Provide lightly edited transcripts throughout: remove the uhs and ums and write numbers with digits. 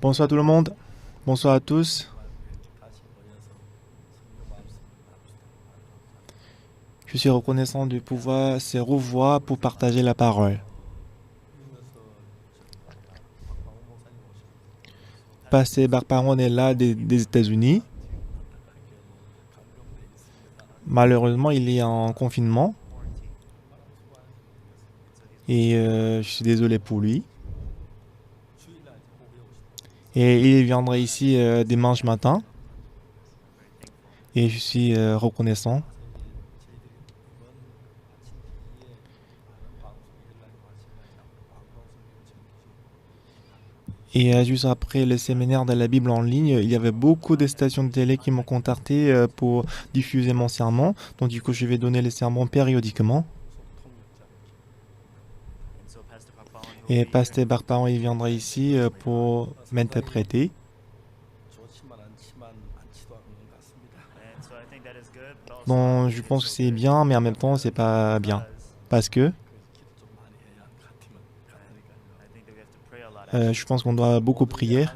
Bonsoir tout le monde, bonsoir à tous. Je suis reconnaissant de pouvoir se revoir pour partager la parole. Pasteur Barparon est là des États-Unis. Malheureusement, il est en confinement et je suis désolé pour lui. Et il viendra ici dimanche matin et je suis reconnaissant. Et juste après le séminaire de la Bible en ligne, il y avait beaucoup de stations de télé qui m'ont contacté pour diffuser mon sermon. Donc du coup, je vais donner les sermons périodiquement. Et Pasteur Barparon, il viendra ici pour m'interpréter. Bon, je pense que c'est bien, mais en même temps, c'est pas bien. Parce que je pense qu'on doit beaucoup prier.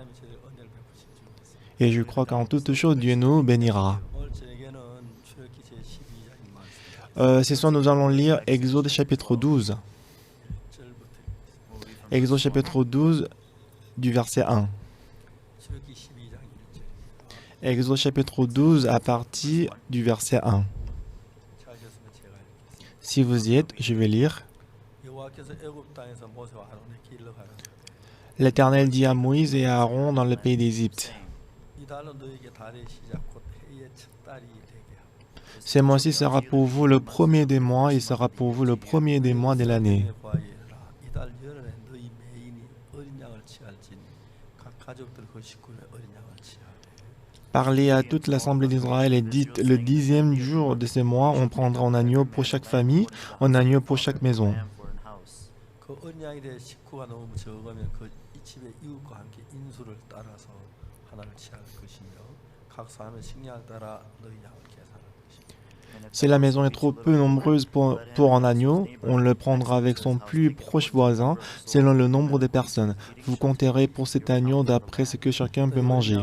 Et je crois qu'en toute chose, Dieu nous bénira. Ce soir, nous allons lire Exode chapitre 12. Exode chapitre 12 du verset 1. Exode chapitre 12 à partir du verset 1. Si vous y êtes, je vais lire. L'Éternel dit à Moïse et à Aaron dans le pays d'Égypte. Ce mois-ci sera pour vous le premier des mois, il sera pour vous le premier des mois de l'année. Parlez à toute l'assemblée d'Israël et dites, le 10e jour de ce mois, on prendra un agneau pour chaque famille, un agneau pour chaque maison. Si la maison est trop peu nombreuse pour un agneau, on le prendra avec son plus proche voisin, selon le nombre de personnes. Vous compterez pour cet agneau d'après ce que chacun peut manger.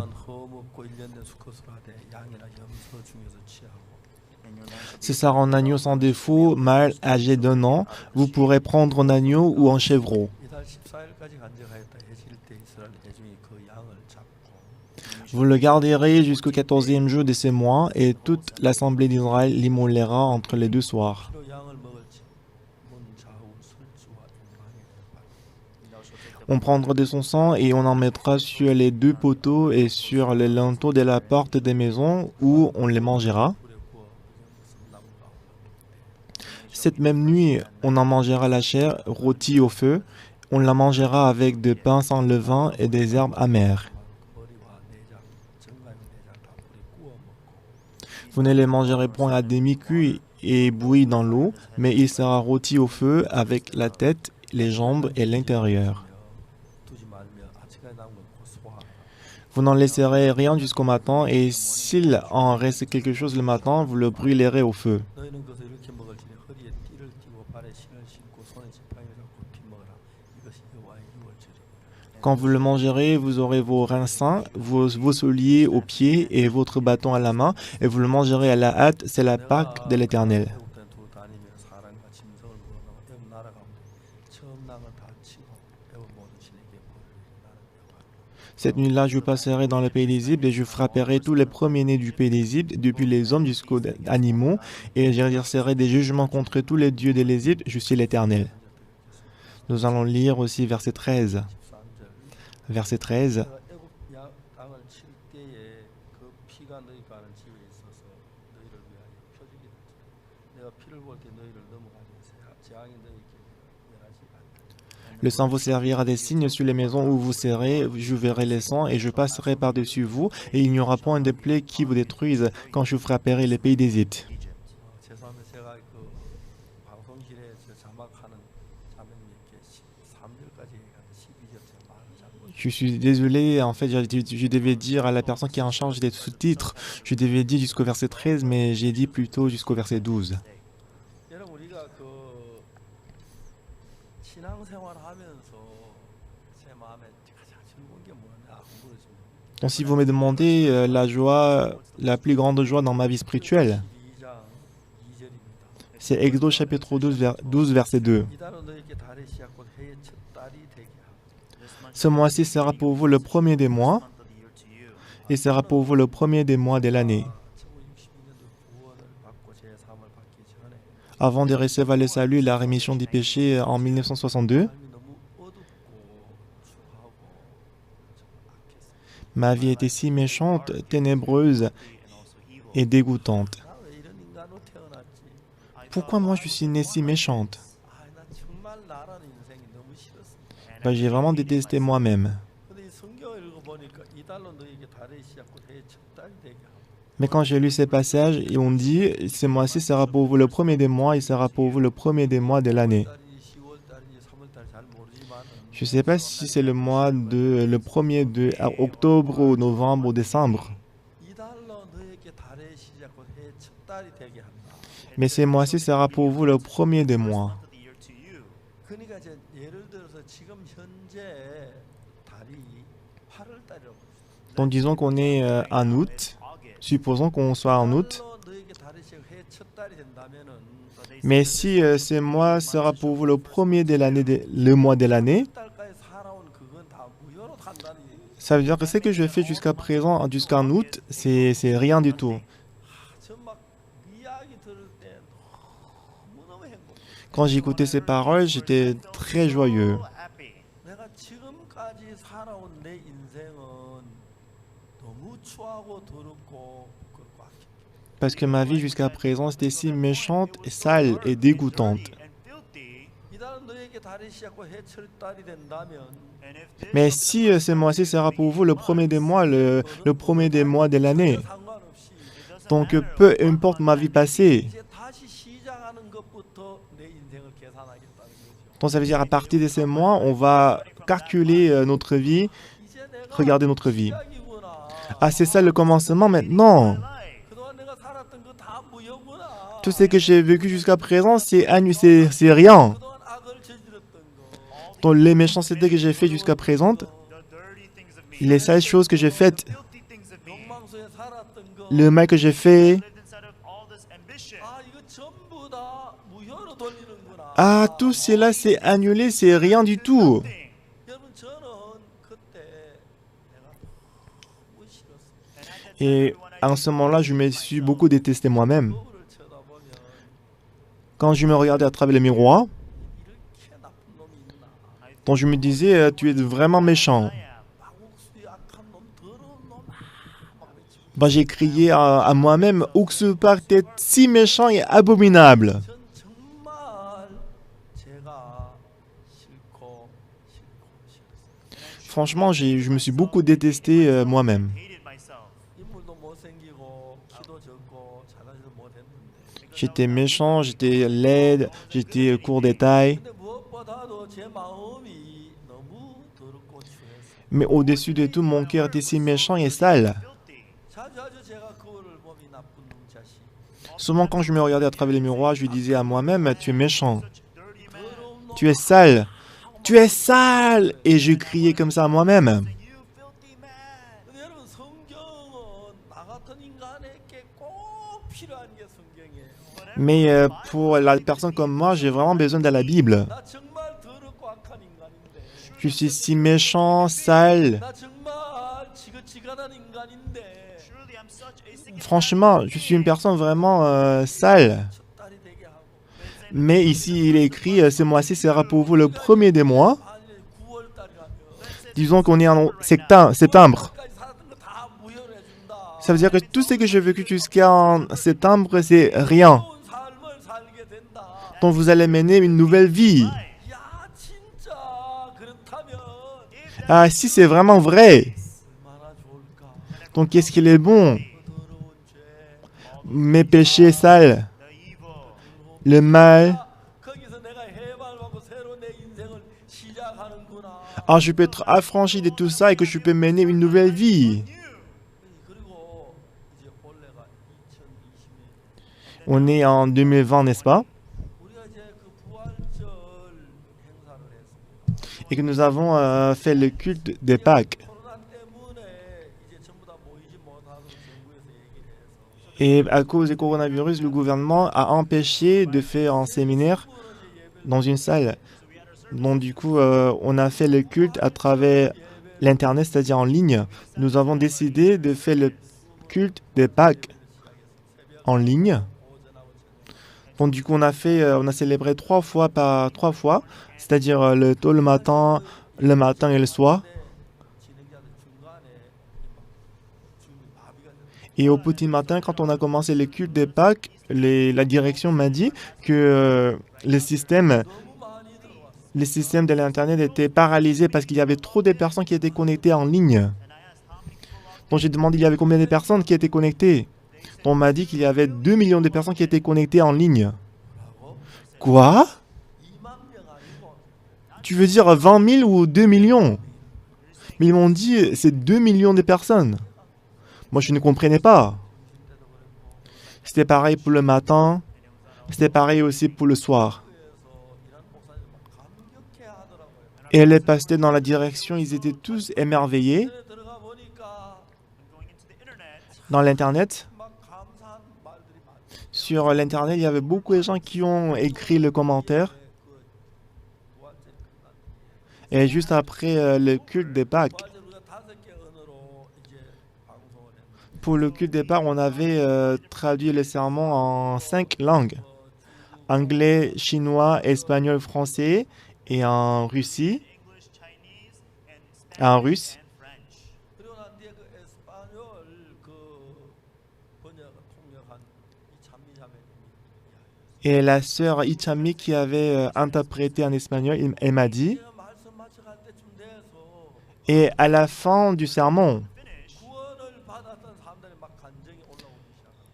Ce sera un agneau sans défaut, mâle, âgé d'1 an. Vous pourrez prendre un agneau ou un chevreau. Vous le garderez jusqu'au 14e jour de ce mois, et toute l'assemblée d'Israël l'immolera entre les 2 soirs. On prendra de son sang et on en mettra sur les 2 poteaux et sur les linteaux de la porte des maisons où on les mangera. Cette même nuit, on en mangera la chair rôtie au feu. On la mangera avec des pains sans levain et des herbes amères. Vous ne les mangerez point à demi-cuit et bouilli dans l'eau, mais il sera rôti au feu avec la tête, les jambes et l'intérieur. Vous n'en laisserez rien jusqu'au matin, et s'il en reste quelque chose le matin, vous le brûlerez au feu. Quand vous le mangerez, vous aurez vos reins sains, vos souliers aux pieds et votre bâton à la main, et vous le mangerez à la hâte, c'est la Pâque de l'Éternel. Cette nuit-là, je passerai dans le pays d'Égypte et je frapperai tous les premiers-nés du pays d'Égypte, depuis les hommes jusqu'aux animaux, et j'exercerai des jugements contre tous les dieux de l'Égypte, je suis l'Éternel. Nous allons lire aussi verset 13. Verset 13. Le sang vous servira des signes sur les maisons où vous serez, je verrai le sang et je passerai par-dessus vous, et il n'y aura point de plaie qui vous détruise quand je frapperai les pays d'Égypte. Je suis désolé, en fait, je devais dire à la personne qui est en charge des sous-titres, je devais dire jusqu'au verset 13, mais j'ai dit plutôt jusqu'au verset 12. Donc si vous me demandez la joie, la plus grande joie dans ma vie spirituelle, c'est Exode chapitre 12, verset 2. Ce mois-ci sera pour vous le premier des mois et sera pour vous le premier des mois de l'année. Avant de recevoir le salut et la rémission des péchés en 1962, ma vie était si méchante, ténébreuse et dégoûtante. Pourquoi moi je suis née si méchante? J'ai vraiment détesté moi-même. Mais quand j'ai lu ces passages, et on dit, ce mois-ci sera pour vous le premier des mois, et sera pour vous le premier des mois de l'année. Je ne sais pas si c'est le premier de octobre ou novembre ou décembre. Mais ce mois-ci sera pour vous le premier des mois. Donc disons qu'on est en août. Supposons qu'on soit en août. Mais si ce mois sera pour vous le premier de l'année, le mois de l'année, ça veut dire que ce que je fais jusqu'à présent, jusqu'en août, c'est rien du tout. Quand j'écoutais ces paroles, j'étais très joyeux. Parce que ma vie jusqu'à présent, c'était si méchante, sale et dégoûtante. Mais si ce mois-ci sera pour vous le premier des mois, le premier des mois de l'année, donc peu importe ma vie passée, donc ça veut dire à partir de ces mois, on va calculer notre vie, regarder notre vie. Ah, c'est ça le commencement maintenant. Tout ce que j'ai vécu jusqu'à présent, c'est rien. Donc les méchancetés que j'ai faites jusqu'à présent, les sales choses que j'ai faites, le mal que j'ai fait, ah, tout cela c'est annulé, c'est rien du tout. Et en ce moment-là, je me suis beaucoup détesté moi-même. Quand je me regardais à travers le miroir, donc je me disais, tu es vraiment méchant. J'ai crié à moi-même, Uxupak, t'es si méchant et abominable. Franchement, je me suis beaucoup détesté moi-même. J'étais méchant, j'étais laide, j'étais court détail. Mais au-dessus de tout, mon cœur était si méchant et sale. Souvent, quand je me regardais à travers les miroirs, je lui disais à moi-même, tu es méchant. Tu es sale. Tu es sale! Et je criais comme ça à moi-même. Mais pour la personne comme moi, j'ai vraiment besoin de la Bible. Je suis si méchant, sale. Franchement, je suis une personne vraiment sale. Mais ici, il est écrit, ce mois-ci sera pour vous le premier des mois. Disons qu'on est en septembre. Ça veut dire que tout ce que j'ai vécu jusqu'en septembre, c'est rien. Donc vous allez mener une nouvelle vie. Ah, si c'est vraiment vrai. Donc qu'est-ce qu'il est bon? Mes péchés sales, le mal. Alors je peux être affranchi de tout ça et que je peux mener une nouvelle vie. On est en 2020, n'est-ce pas? et que nous avons fait le culte de Pâques. Et à cause du coronavirus, le gouvernement a empêché de faire un séminaire dans une salle. Donc du coup, on a fait le culte à travers l'Internet, c'est-à-dire en ligne. Nous avons décidé de faire le culte de Pâques en ligne. Donc du coup, on a célébré 3 fois, c'est-à-dire tôt le matin et le soir. Et au petit matin, quand on a commencé le culte de Pâques, la direction m'a dit que les systèmes de l'Internet étaient paralysés parce qu'il y avait trop de personnes qui étaient connectées en ligne. Donc j'ai demandé il y avait combien de personnes qui étaient connectées. On m'a dit qu'il y avait 2 millions de personnes qui étaient connectées en ligne. Quoi? Tu veux dire 20 000 ou 2 millions? Mais ils m'ont dit c'est 2 millions de personnes. Moi je ne comprenais pas. C'était pareil pour le matin, c'était pareil aussi pour le soir. Et les pasteurs dans la direction, ils étaient tous émerveillés dans l'Internet. Sur l'Internet, il y avait beaucoup de gens qui ont écrit le commentaire. Et juste après le culte des Pâques, pour le culte des Pâques, on avait traduit le sermon en 5 langues. Anglais, chinois, espagnol, français et en Russie, en russe. Et la sœur Ichami qui avait interprété en espagnol, elle m'a dit, et à la fin du sermon,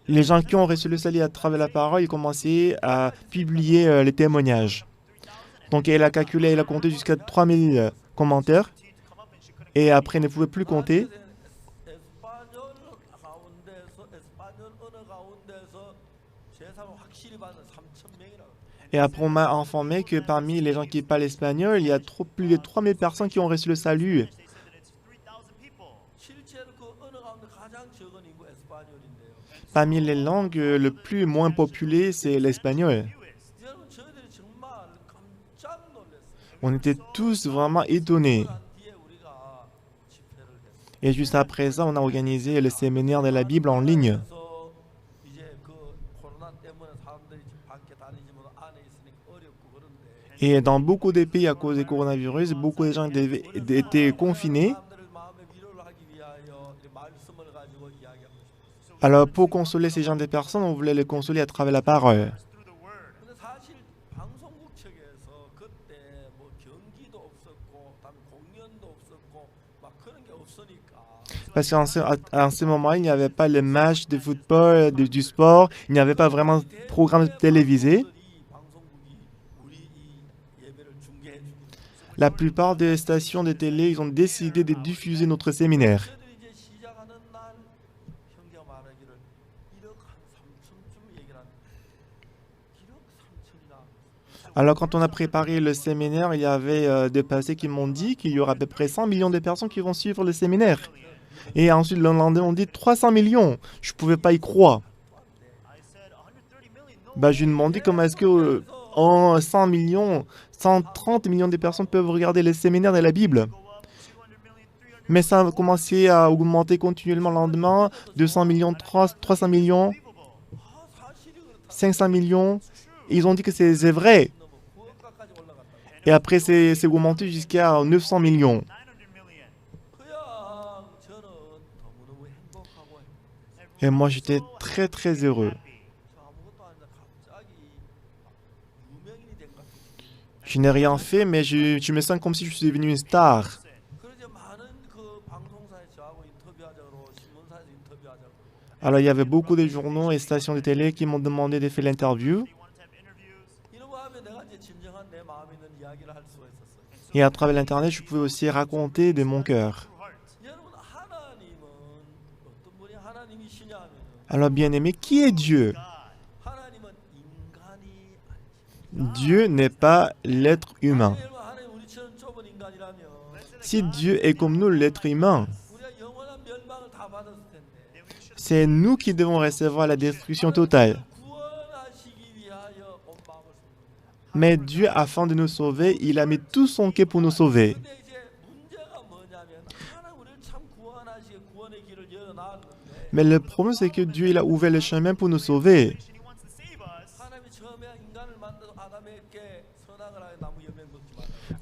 les gens qui ont reçu le salut à travers la parole, ils commençaient à publier les témoignages. Donc elle a calculé, elle a compté jusqu'à 3000 commentaires. Et après, elle ne pouvait plus compter. Et après, on m'a informé que parmi les gens qui parlent espagnol, il y a plus de 3000 personnes qui ont reçu le salut. Parmi les langues, le plus moins populé, c'est l'espagnol. On était tous vraiment étonnés. Et juste après ça, on a organisé le séminaire de la Bible en ligne. Et dans beaucoup de pays, à cause du coronavirus, beaucoup de gens étaient confinés. Alors, pour consoler ces gens de personnes, on voulait les consoler à travers la parole. Parce qu'en ce moment, il n'y avait pas les matchs de football, du sport, il n'y avait pas vraiment de programme télévisé. La plupart des stations de télé, ils ont décidé de diffuser notre séminaire. Alors, quand on a préparé le séminaire, il y avait des pasteurs qui m'ont dit qu'il y aura à peu près 100 millions de personnes qui vont suivre le séminaire. Et ensuite, le lendemain, on dit 300 millions. Je ne pouvais pas y croire. Je lui ai demandé comment est-ce que en 100 millions, 130 millions de personnes peuvent regarder les séminaires de la Bible. Mais ça a commencé à augmenter continuellement le lendemain. 200 millions, 300 millions, 500 millions. Ils ont dit que c'est vrai. Et après, c'est augmenté jusqu'à 900 millions. Et moi, j'étais très, très heureux. Je n'ai rien fait, mais je me sens comme si je suis devenu une star. Alors, il y avait beaucoup de journaux et stations de télé qui m'ont demandé de faire l'interview. Et à travers l'Internet, je pouvais aussi raconter de mon cœur. Alors, bien-aimé, qui est Dieu? Dieu n'est pas l'être humain. Si Dieu est comme nous, l'être humain, c'est nous qui devons recevoir la destruction totale. Mais Dieu, afin de nous sauver, il a mis tout son cœur pour nous sauver. Mais le problème, c'est que Dieu il a ouvert le chemin pour nous sauver.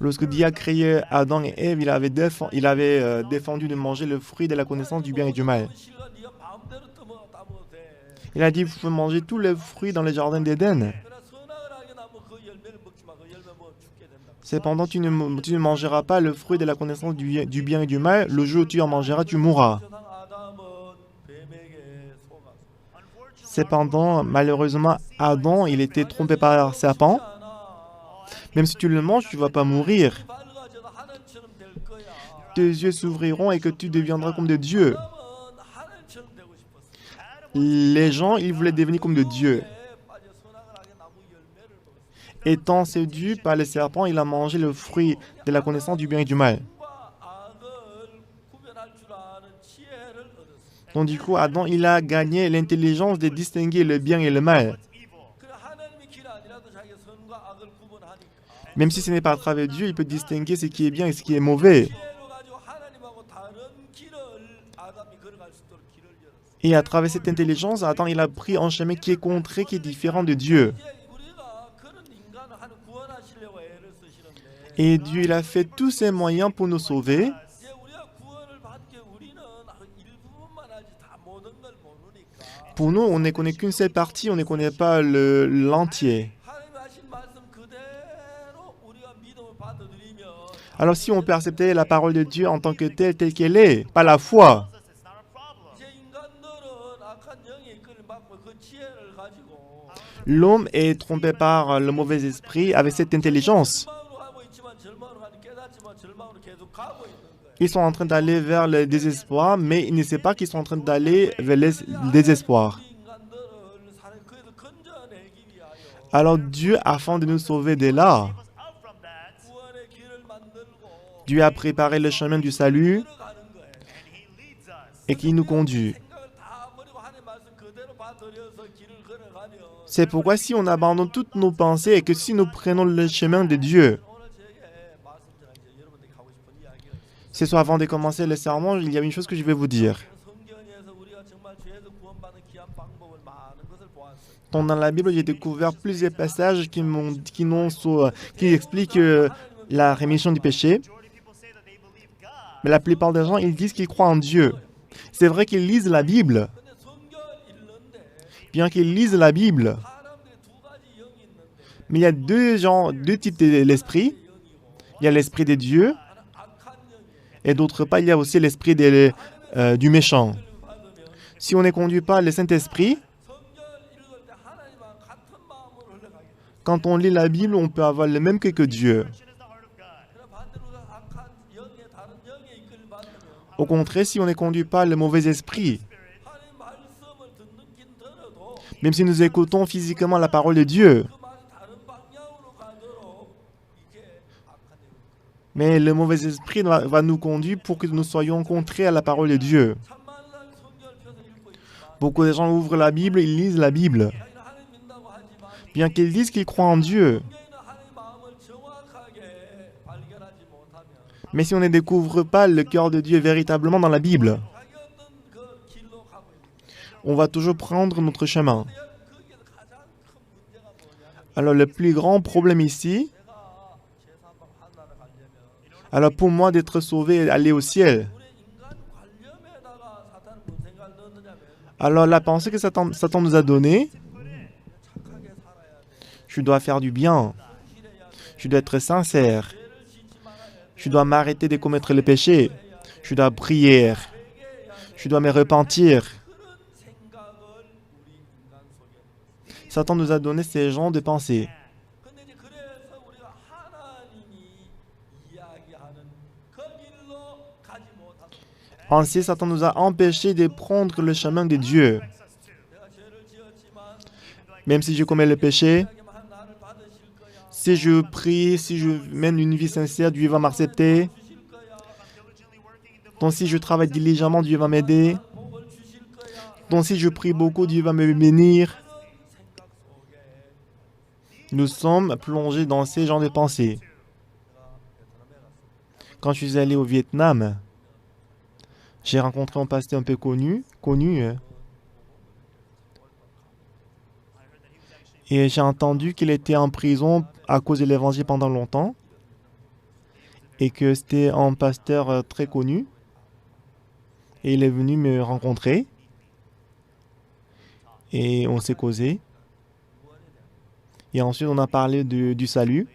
Lorsque Dieu a créé Adam et Ève, il avait défendu de manger le fruit de la connaissance du bien et du mal. Il a dit, vous pouvez manger tous les fruits dans le jardin d'Éden. Cependant, tu ne mangeras pas le fruit de la connaissance du bien et du mal. Le jour où tu en mangeras, tu mourras. Cependant, malheureusement, Adam, il était trompé par un serpent. Même si tu le manges, tu ne vas pas mourir. Tes yeux s'ouvriront et que tu deviendras comme de Dieu. Les gens, ils voulaient devenir comme de Dieu. Étant séduit par le serpent, il a mangé le fruit de la connaissance du bien et du mal. Donc du coup, Adam, il a gagné l'intelligence de distinguer le bien et le mal. Même si ce n'est pas à travers Dieu, il peut distinguer ce qui est bien et ce qui est mauvais. Et à travers cette intelligence, Adam, il a pris un chemin qui est contraire, qui est différent de Dieu. Et Dieu, il a fait tous ses moyens pour nous sauver. Pour nous, on ne connaît qu'une seule partie, on ne connaît pas l'entier. Alors si on peut accepter la parole de Dieu en tant que telle qu'elle est, pas la foi. L'homme est trompé par le mauvais esprit avec cette intelligence. Ils sont en train d'aller vers le désespoir, mais ils ne savent pas qu'ils sont en train d'aller vers le désespoir. Alors Dieu, afin de nous sauver de là, Dieu a préparé le chemin du salut et qui nous conduit. C'est pourquoi si on abandonne toutes nos pensées et que si nous prenons le chemin de Dieu, ce soir avant de commencer le sermon, il y a une chose que je vais vous dire. Dans la Bible, j'ai découvert plusieurs passages qui expliquent la rémission du péché. Mais la plupart des gens, ils disent qu'ils croient en Dieu. C'est vrai qu'ils lisent la Bible. Bien qu'ils lisent la Bible. Mais il y a deux types d'esprit. Il y a l'esprit de Dieu. Et d'autre part, il y a aussi l'esprit du méchant. Si on ne conduit pas le Saint-Esprit, quand on lit la Bible, on peut avoir le même que Dieu. Au contraire, si on ne conduit pas le mauvais esprit, même si nous écoutons physiquement la parole de Dieu, mais le mauvais esprit va nous conduire pour que nous soyons contraires à la parole de Dieu. Beaucoup de gens ouvrent la Bible, ils lisent la Bible. Bien qu'ils disent qu'ils croient en Dieu. Mais si on ne découvre pas le cœur de Dieu véritablement dans la Bible, on va toujours prendre notre chemin. Alors le plus grand problème ici, alors pour moi d'être sauvé et aller au ciel, alors la pensée que Satan nous a donnée, je dois faire du bien, je dois être sincère, je dois m'arrêter de commettre le péché, je dois prier, je dois me repentir. Satan nous a donné ces genres de pensées. Ainsi, Satan nous a empêchés de prendre le chemin de Dieu. Même si je commets le péché, Si je prie, si je mène une vie sincère, Dieu va m'accepter. Donc si je travaille diligemment, Dieu va m'aider. Donc si je prie beaucoup, Dieu va me bénir. Nous sommes plongés dans ces genres de pensées. Quand je suis allé au Vietnam, j'ai rencontré un pasteur un peu connu, et j'ai entendu qu'il était en prison à cause de l'évangile pendant longtemps, et que c'était un pasteur très connu, et il est venu me rencontrer, et on s'est causé, et ensuite on a parlé du salut,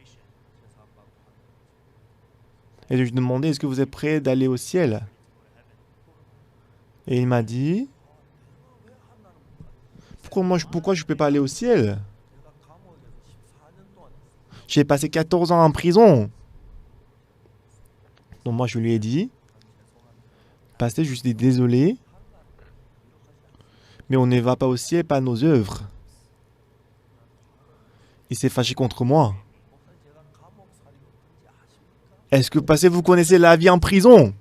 et je lui ai demandé, est-ce que vous êtes prêt d'aller au ciel? Et il m'a dit, pourquoi je ne peux pas aller au ciel? J'ai passé 14 ans en prison. Donc moi je lui ai dit, pasteur, je suis désolé, mais on ne va pas au ciel par nos œuvres. Il s'est fâché contre moi. Est-ce que, pasteur, vous connaissez la vie en prison?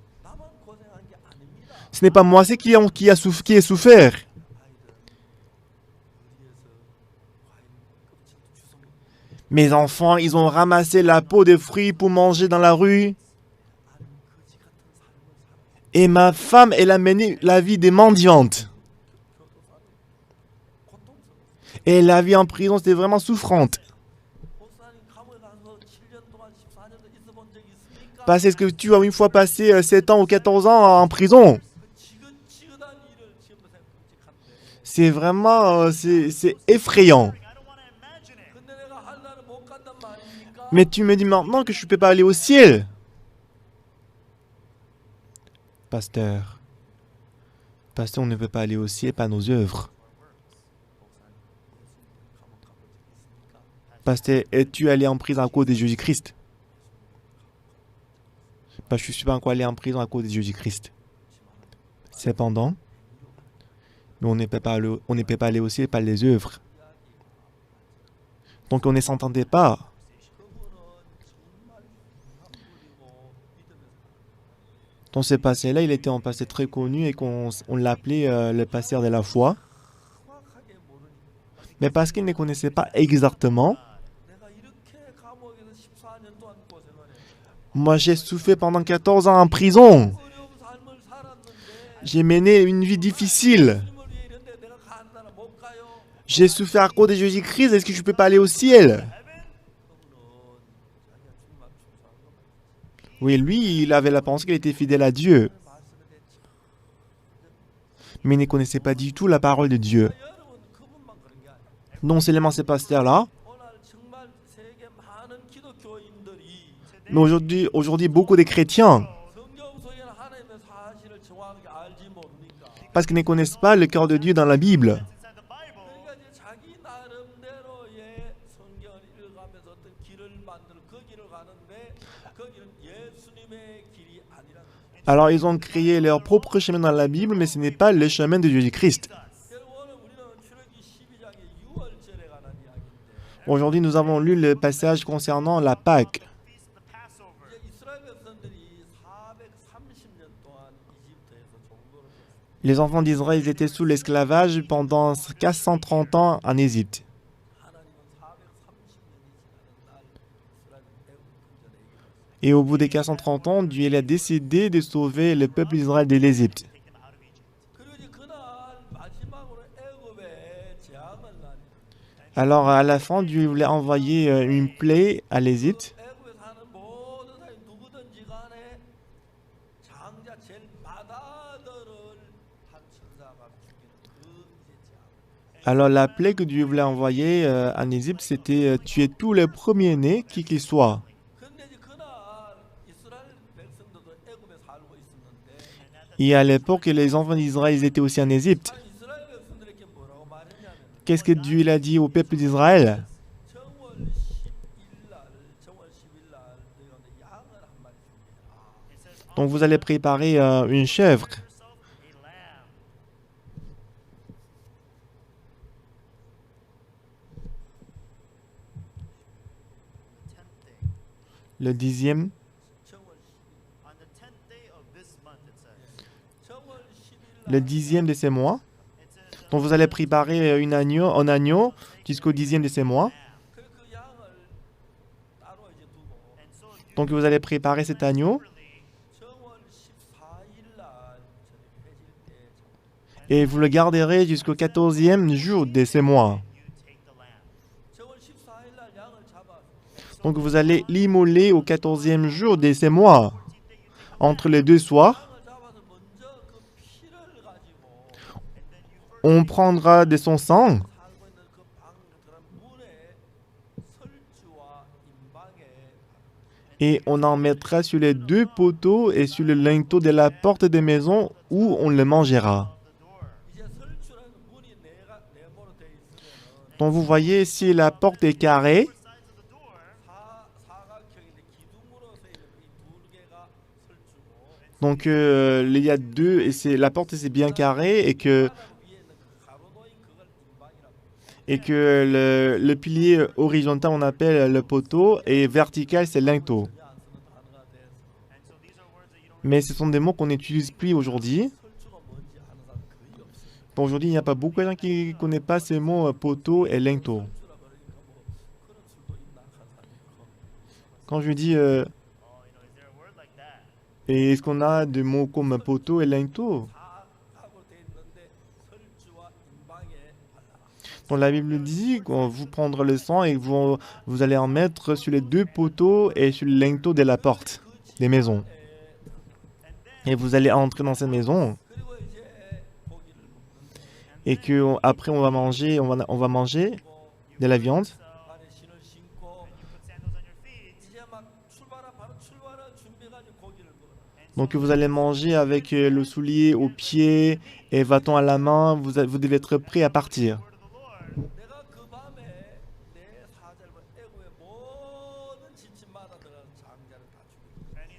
Ce n'est pas moi, c'est qui a souffert. Mes enfants, ils ont ramassé la peau des fruits pour manger dans la rue. Et ma femme, elle a mené la vie des mendiantes. Et la vie en prison, c'était vraiment souffrante. Parce que tu as une fois passé 7 ans ou 14 ans en prison. C'est vraiment, c'est effrayant. Mais tu me dis maintenant que je ne peux pas aller au ciel. Pasteur, on ne peut pas aller au ciel par nos œuvres. Pasteur, es-tu allé en prison à cause de Jésus-Christ? Je ne suis pas encore allé en prison à cause de Jésus-Christ. Cependant, on ne peut pas aller au ciel par les œuvres. Donc on ne s'entendait pas. Dans ce passé-là, il était un passé très connu et on l'appelait le pasteur de la foi. Mais parce qu'il ne connaissait pas exactement, moi j'ai souffert pendant 14 ans en prison. J'ai mené une vie difficile. J'ai souffert à cause de Jésus-Christ. Est-ce que je ne peux pas aller au ciel? Oui, lui, il avait la pensée qu'il était fidèle à Dieu. Mais il ne connaissait pas du tout la parole de Dieu. Non seulement ces pasteurs-là, mais aujourd'hui, beaucoup de chrétiens, parce qu'ils ne connaissent pas le cœur de Dieu dans la Bible. Alors ils ont créé leur propre chemin dans la Bible, mais ce n'est pas le chemin de Jésus-Christ. Aujourd'hui, nous avons lu le passage concernant la Pâque. Les enfants d'Israël étaient sous l'esclavage pendant 430 ans en Égypte. Et au bout des 430 ans, Dieu a décidé de sauver le peuple d'Israël de l'Égypte. Alors à la fin, Dieu voulait envoyer une plaie à l'Égypte. Alors la plaie que Dieu voulait envoyer en Égypte, c'était tuer tous les premiers-nés, qui qu'ils soient. Et à l'époque, les enfants d'Israël étaient aussi en Égypte. Qu'est-ce que Dieu a dit au peuple d'Israël? Donc vous allez préparer une chèvre. Le dixième, le dixième de ces mois. Donc vous allez préparer un agneau jusqu'au dixième de ces mois. Donc vous allez préparer cet agneau et vous le garderez jusqu'au 14e jour de ces mois. Donc vous allez l'immoler au 14e jour de ces mois. Entre les deux soirs, on prendra de son sang et on en mettra sur les deux poteaux et sur le linteau de la porte des maisons où on le mangera. Donc vous voyez, si la porte est carrée, donc il y a deux, et la porte c'est bien carré, et que le pilier horizontal on appelle le poteau, et vertical c'est linteau. Mais ce sont des mots qu'on n'utilise plus aujourd'hui. Aujourd'hui, il n'y a pas beaucoup de gens qui ne connaissent pas ces mots poteau et linteau. Quand je dis et est-ce qu'on a des mots comme poteau et linteau? Donc la Bible dit que vous prendrez le sang et vous allez en mettre sur les deux poteaux et sur le linteau de la porte des maisons. Et vous allez entrer dans cette maison. Et que après on va manger de la viande. Donc vous allez manger avec le soulier au pied et bâton à la main. Vous devez être prêt à partir.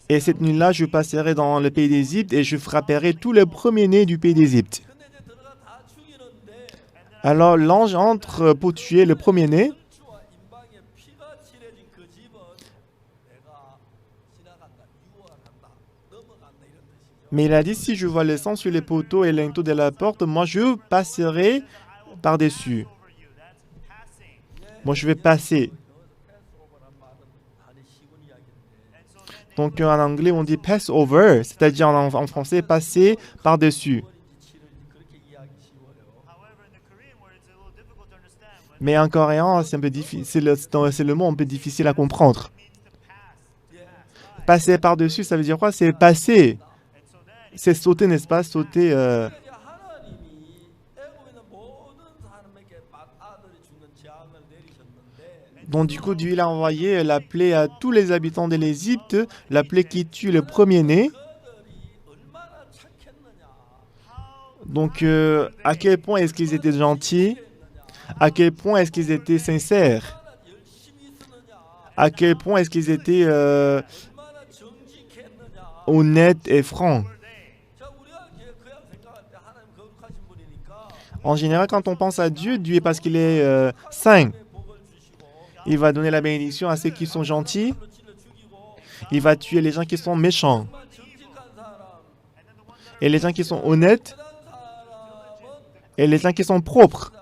Et cette nuit-là, je passerai dans le pays d'Égypte et je frapperai tous les premiers-nés du pays d'Égypte. Alors l'ange entre pour tuer le premier-né. Mais il a dit, si je vois le sang sur les poteaux et linteaux de la porte, moi je passerai par-dessus. Moi je vais passer. Donc en anglais on dit pass over, c'est-à-dire en français passer par-dessus. Mais en coréen, c'est un peu difficile, c'est le mot un peu difficile à comprendre. Passer par-dessus, ça veut dire quoi? C'est passer. C'est sauter, n'est-ce pas? Sauter. Donc du coup, Dieu a envoyé la plaie à tous les habitants de l'Égypte, la plaie qui tue le premier-né. Donc à quel point est-ce qu'ils étaient gentils? À quel point est-ce qu'ils étaient sincères? À quel point est-ce qu'ils étaient honnêtes et francs? En général, quand on pense à Dieu, Dieu est parce qu'il est saint. Il va donner la bénédiction à ceux qui sont gentils. Il va tuer les gens qui sont méchants. Et les gens qui sont honnêtes. Et les gens qui sont propres.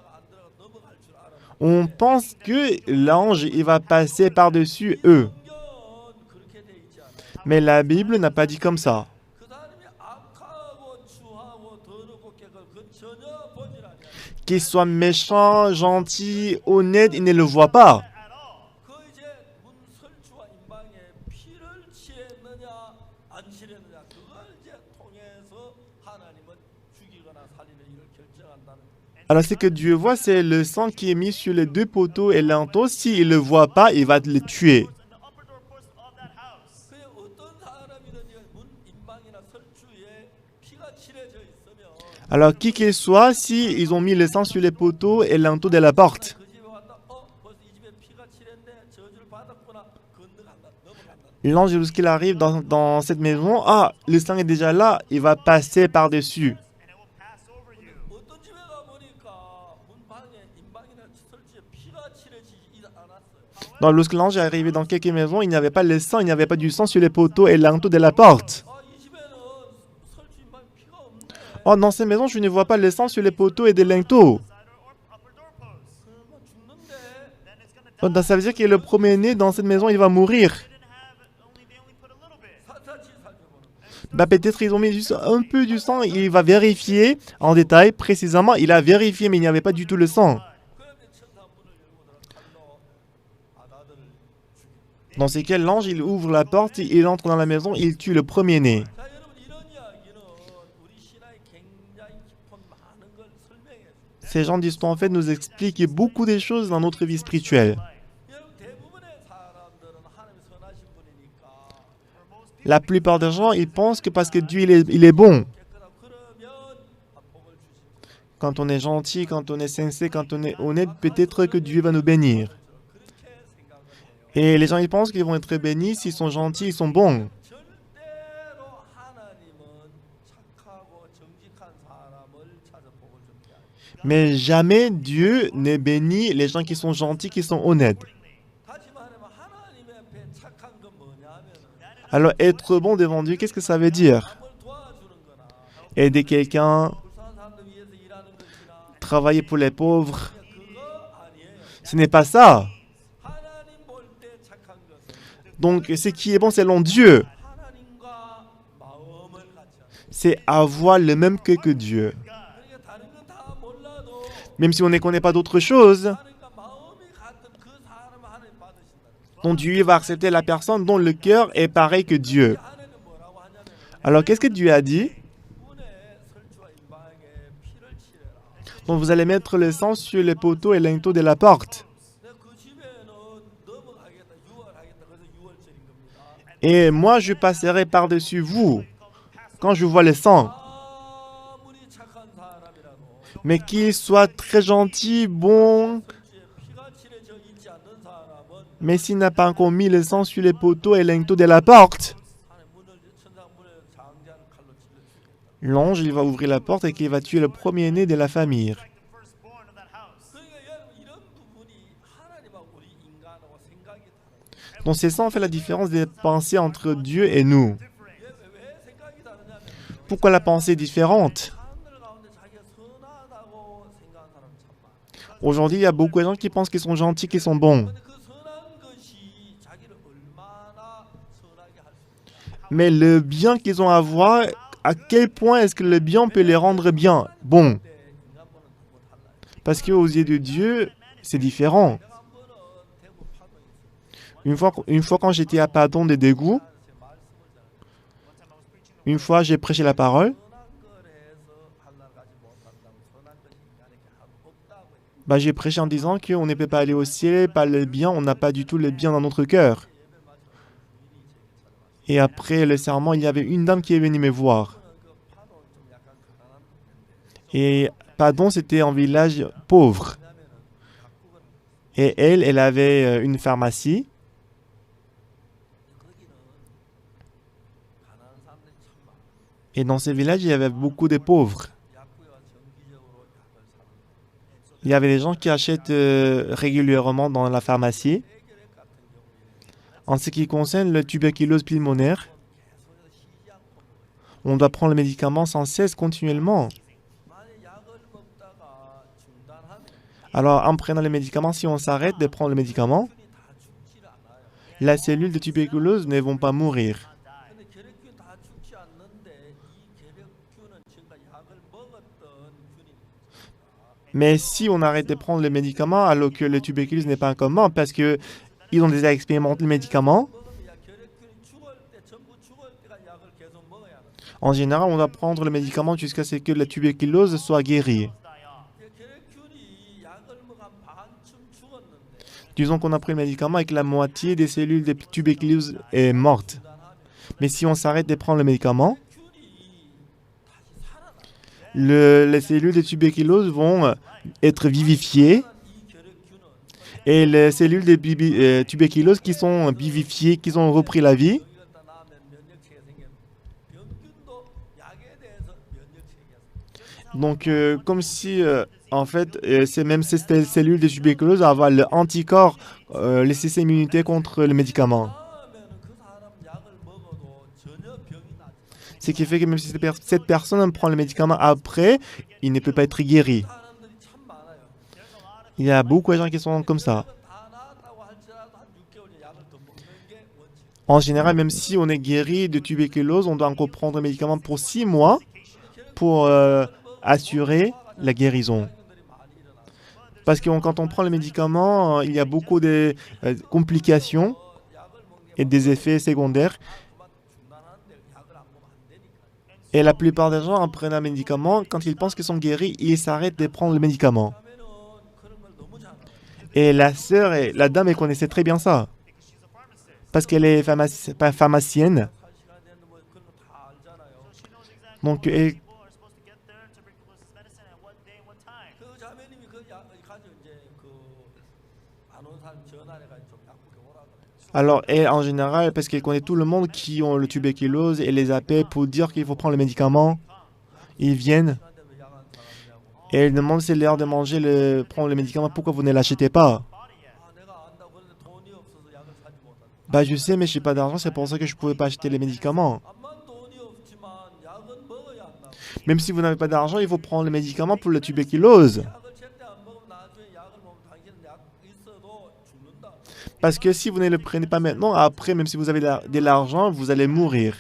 On pense que l'ange, il va passer par-dessus eux. Mais la Bible n'a pas dit comme ça. Qu'ils soient méchants, gentils, honnêtes, ils ne le voient pas. Alors ce que Dieu voit, c'est le sang qui est mis sur les deux poteaux et linteaux. S'il ne le voit pas, il va le tuer. Alors qui qu'il soit, s'ils ont mis le sang sur les poteaux et linteaux de la porte, l'ange, lorsqu'il arrive dans cette maison, le sang est déjà là, il va passer par-dessus. Donc, lorsque l'ange est arrivé dans quelques maisons, il n'y avait pas le sang, il n'y avait pas du sang sur les poteaux et linteaux de la porte. Oh, dans ces maisons, je ne vois pas le sang sur les poteaux et des linteaux. Oh, donc, ça veut dire que le premier-né dans cette maison, il va mourir. Bah, peut-être ils ont mis juste un peu du sang, il va vérifier en détail, précisément. Il a vérifié, mais il n'y avait pas du tout le sang. Dans ces cas, l'ange, il ouvre la porte, il entre dans la maison, il tue le premier-né. Ces gens d'histoire, en fait, nous expliquent beaucoup de choses dans notre vie spirituelle. La plupart des gens, ils pensent que parce que Dieu, il est bon. Quand on est gentil, quand on est sincère, quand on est honnête, peut-être que Dieu va nous bénir. Et les gens, ils pensent qu'ils vont être bénis s'ils sont gentils, ils sont bons. Mais jamais Dieu ne bénit les gens qui sont gentils, qui sont honnêtes. Alors, être bon devant Dieu, qu'est-ce que ça veut dire? Aider quelqu'un, travailler pour les pauvres. Ce n'est pas ça. Donc, ce qui est bon selon Dieu, c'est avoir le même cœur que Dieu. Même si on ne connaît pas d'autre chose, donc Dieu va accepter la personne dont le cœur est pareil que Dieu. Alors, qu'est-ce que Dieu a dit? Donc, vous allez mettre le sang sur les poteaux et linteaux de la porte. Et moi, je passerai par-dessus vous quand je vois le sang. Mais qu'il soit très gentil, bon, mais s'il n'a pas encore mis le sang sur les poteaux et linteaux de la porte, l'ange, il va ouvrir la porte et qu'il va tuer le premier-né de la famille. Donc c'est ça, en fait, la différence des pensées entre Dieu et nous. Pourquoi la pensée est différente? Aujourd'hui, il y a beaucoup de gens qui pensent qu'ils sont gentils, qu'ils sont bons. Mais le bien qu'ils ont à avoir, à quel point est-ce que le bien peut les rendre bien, bons? Parce qu'aux yeux de Dieu, c'est différent. Une fois quand j'étais à Padon des Dégoûts, une fois j'ai prêché la parole. J'ai prêché en disant qu'on ne peut pas aller au ciel, pas le bien, on n'a pas du tout le bien dans notre cœur. Et après le sermon, il y avait une dame qui est venue me voir. Et Padon, c'était un village pauvre. Et elle avait une pharmacie. Et dans ce village, il y avait beaucoup de pauvres. Il y avait des gens qui achètent régulièrement dans la pharmacie. En ce qui concerne la tuberculose pulmonaire, on doit prendre le médicament sans cesse, continuellement. Alors, en prenant le médicament, si on s'arrête de prendre le médicament, les cellules de tuberculose ne vont pas mourir. Mais si on arrête de prendre le médicament alors que le tuberculose n'est pas encore mort, parce qu'ils ont déjà expérimenté le médicament, en général, on doit prendre le médicament jusqu'à ce que la tuberculose soit guérie. Disons qu'on a pris le médicament et que la moitié des cellules de tuberculose est morte. Mais si on s'arrête de prendre le médicament, les cellules de tuberculose vont être vivifiées et les cellules de tuberculose qui sont vivifiées, qui ont repris la vie, Donc, comme si, en fait, c'est même ces cellules de tuberculose avoir l'anticorps, le système immunitaire contre le médicament. Ce qui fait que même si cette personne prend le médicament après, il ne peut pas être guéri. Il y a beaucoup de gens qui sont comme ça. En général, même si on est guéri de tuberculose, on doit encore prendre le médicament pour 6 mois pour assurer la guérison. Parce que quand on prend le médicament, il y a beaucoup de complications et des effets secondaires. Et la plupart des gens, en prenant un médicament, quand ils pensent qu'ils sont guéris, ils s'arrêtent de prendre le médicament. Et la sœur, la dame, elle connaissait très bien ça. Parce qu'elle est pharmacienne. Donc, alors, elle, en général, parce qu'elle connaît tout le monde qui ont le tuberculose, elle les appelle pour dire qu'il faut prendre le médicament. Ils viennent et elle demande si c'est l'heure de prendre le médicament, pourquoi vous ne l'achetez pas? Bah, je sais, mais je n'ai pas d'argent, c'est pour ça que je ne pouvais pas acheter les médicaments. Même si vous n'avez pas d'argent, il faut prendre le médicament pour la tuberculose. Parce que si vous ne le prenez pas maintenant, après, même si vous avez de l'argent, vous allez mourir.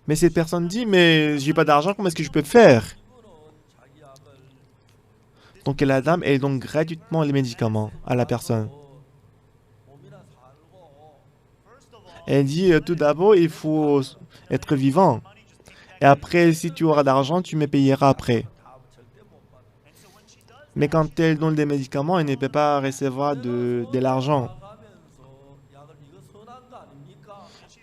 Mais cette personne dit, mais j'ai pas d'argent, comment est-ce que je peux faire? Donc la dame, elle donne gratuitement les médicaments à la personne. Elle dit, tout d'abord, il faut être vivant. Et après, si tu auras d'argent, tu me payeras après. Mais quand elle donne des médicaments, elle ne peut pas recevoir de l'argent.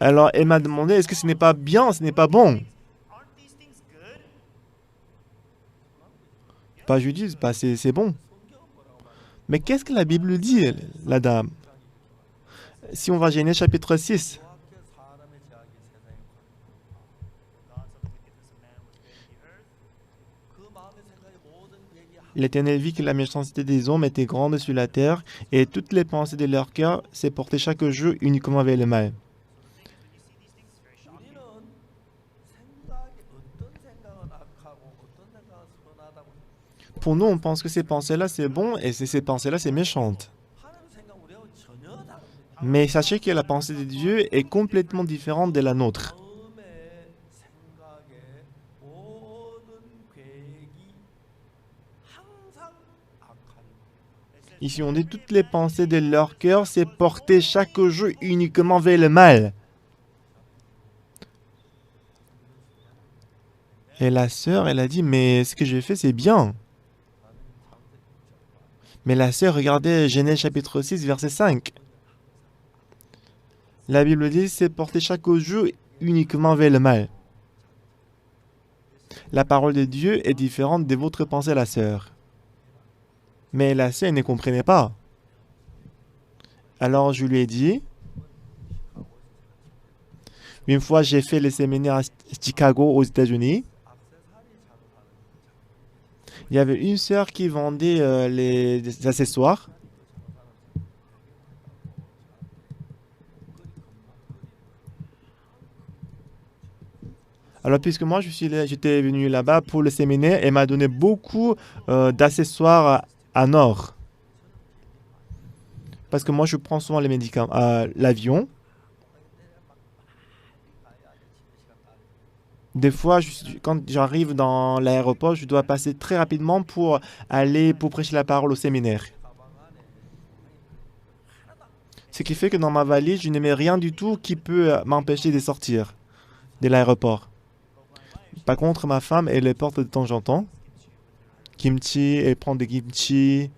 Alors, elle m'a demandé, est-ce que ce n'est pas bien, ce n'est pas bon? Bah, je lui dis, bah, c'est bon. Mais qu'est-ce que la Bible dit, la dame? Si on va Genèse chapitre 6, l'Éternel vit que la méchanceté des hommes était grande sur la terre, et toutes les pensées de leur cœur s'est portées chaque jour uniquement vers le mal. Pour nous, on pense que ces pensées-là, c'est bon, et ces pensées-là, c'est méchante. Mais sachez que la pensée de Dieu est complètement différente de la nôtre. Ici, on dit toutes les pensées de leur cœur s'est portées chaque jour uniquement vers le mal. Et la sœur, elle a dit, mais ce que j'ai fait, c'est bien. Mais la sœur regardait Genèse chapitre 6, verset 5. La Bible dit, c'est porté chaque jour uniquement vers le mal. La parole de Dieu est différente de votre pensée, la sœur. Mais la sœur ne comprenait pas. Alors je lui ai dit, une fois j'ai fait le séminaire à Chicago aux États-Unis, il y avait une sœur qui vendait les accessoires. Alors, puisque moi, j'étais venu là-bas pour le séminaire, elle m'a donné beaucoup d'accessoires en or. Parce que moi, je prends souvent les médicaments, l'avion. Des fois, quand j'arrive dans l'aéroport, je dois passer très rapidement pour aller pour prêcher la parole au séminaire. Ce qui fait que dans ma valise, je ne mets rien du tout qui peut m'empêcher de sortir de l'aéroport. Par contre, ma femme, elle les porte de temps en temps. Kimchi, elle prend des kimchi.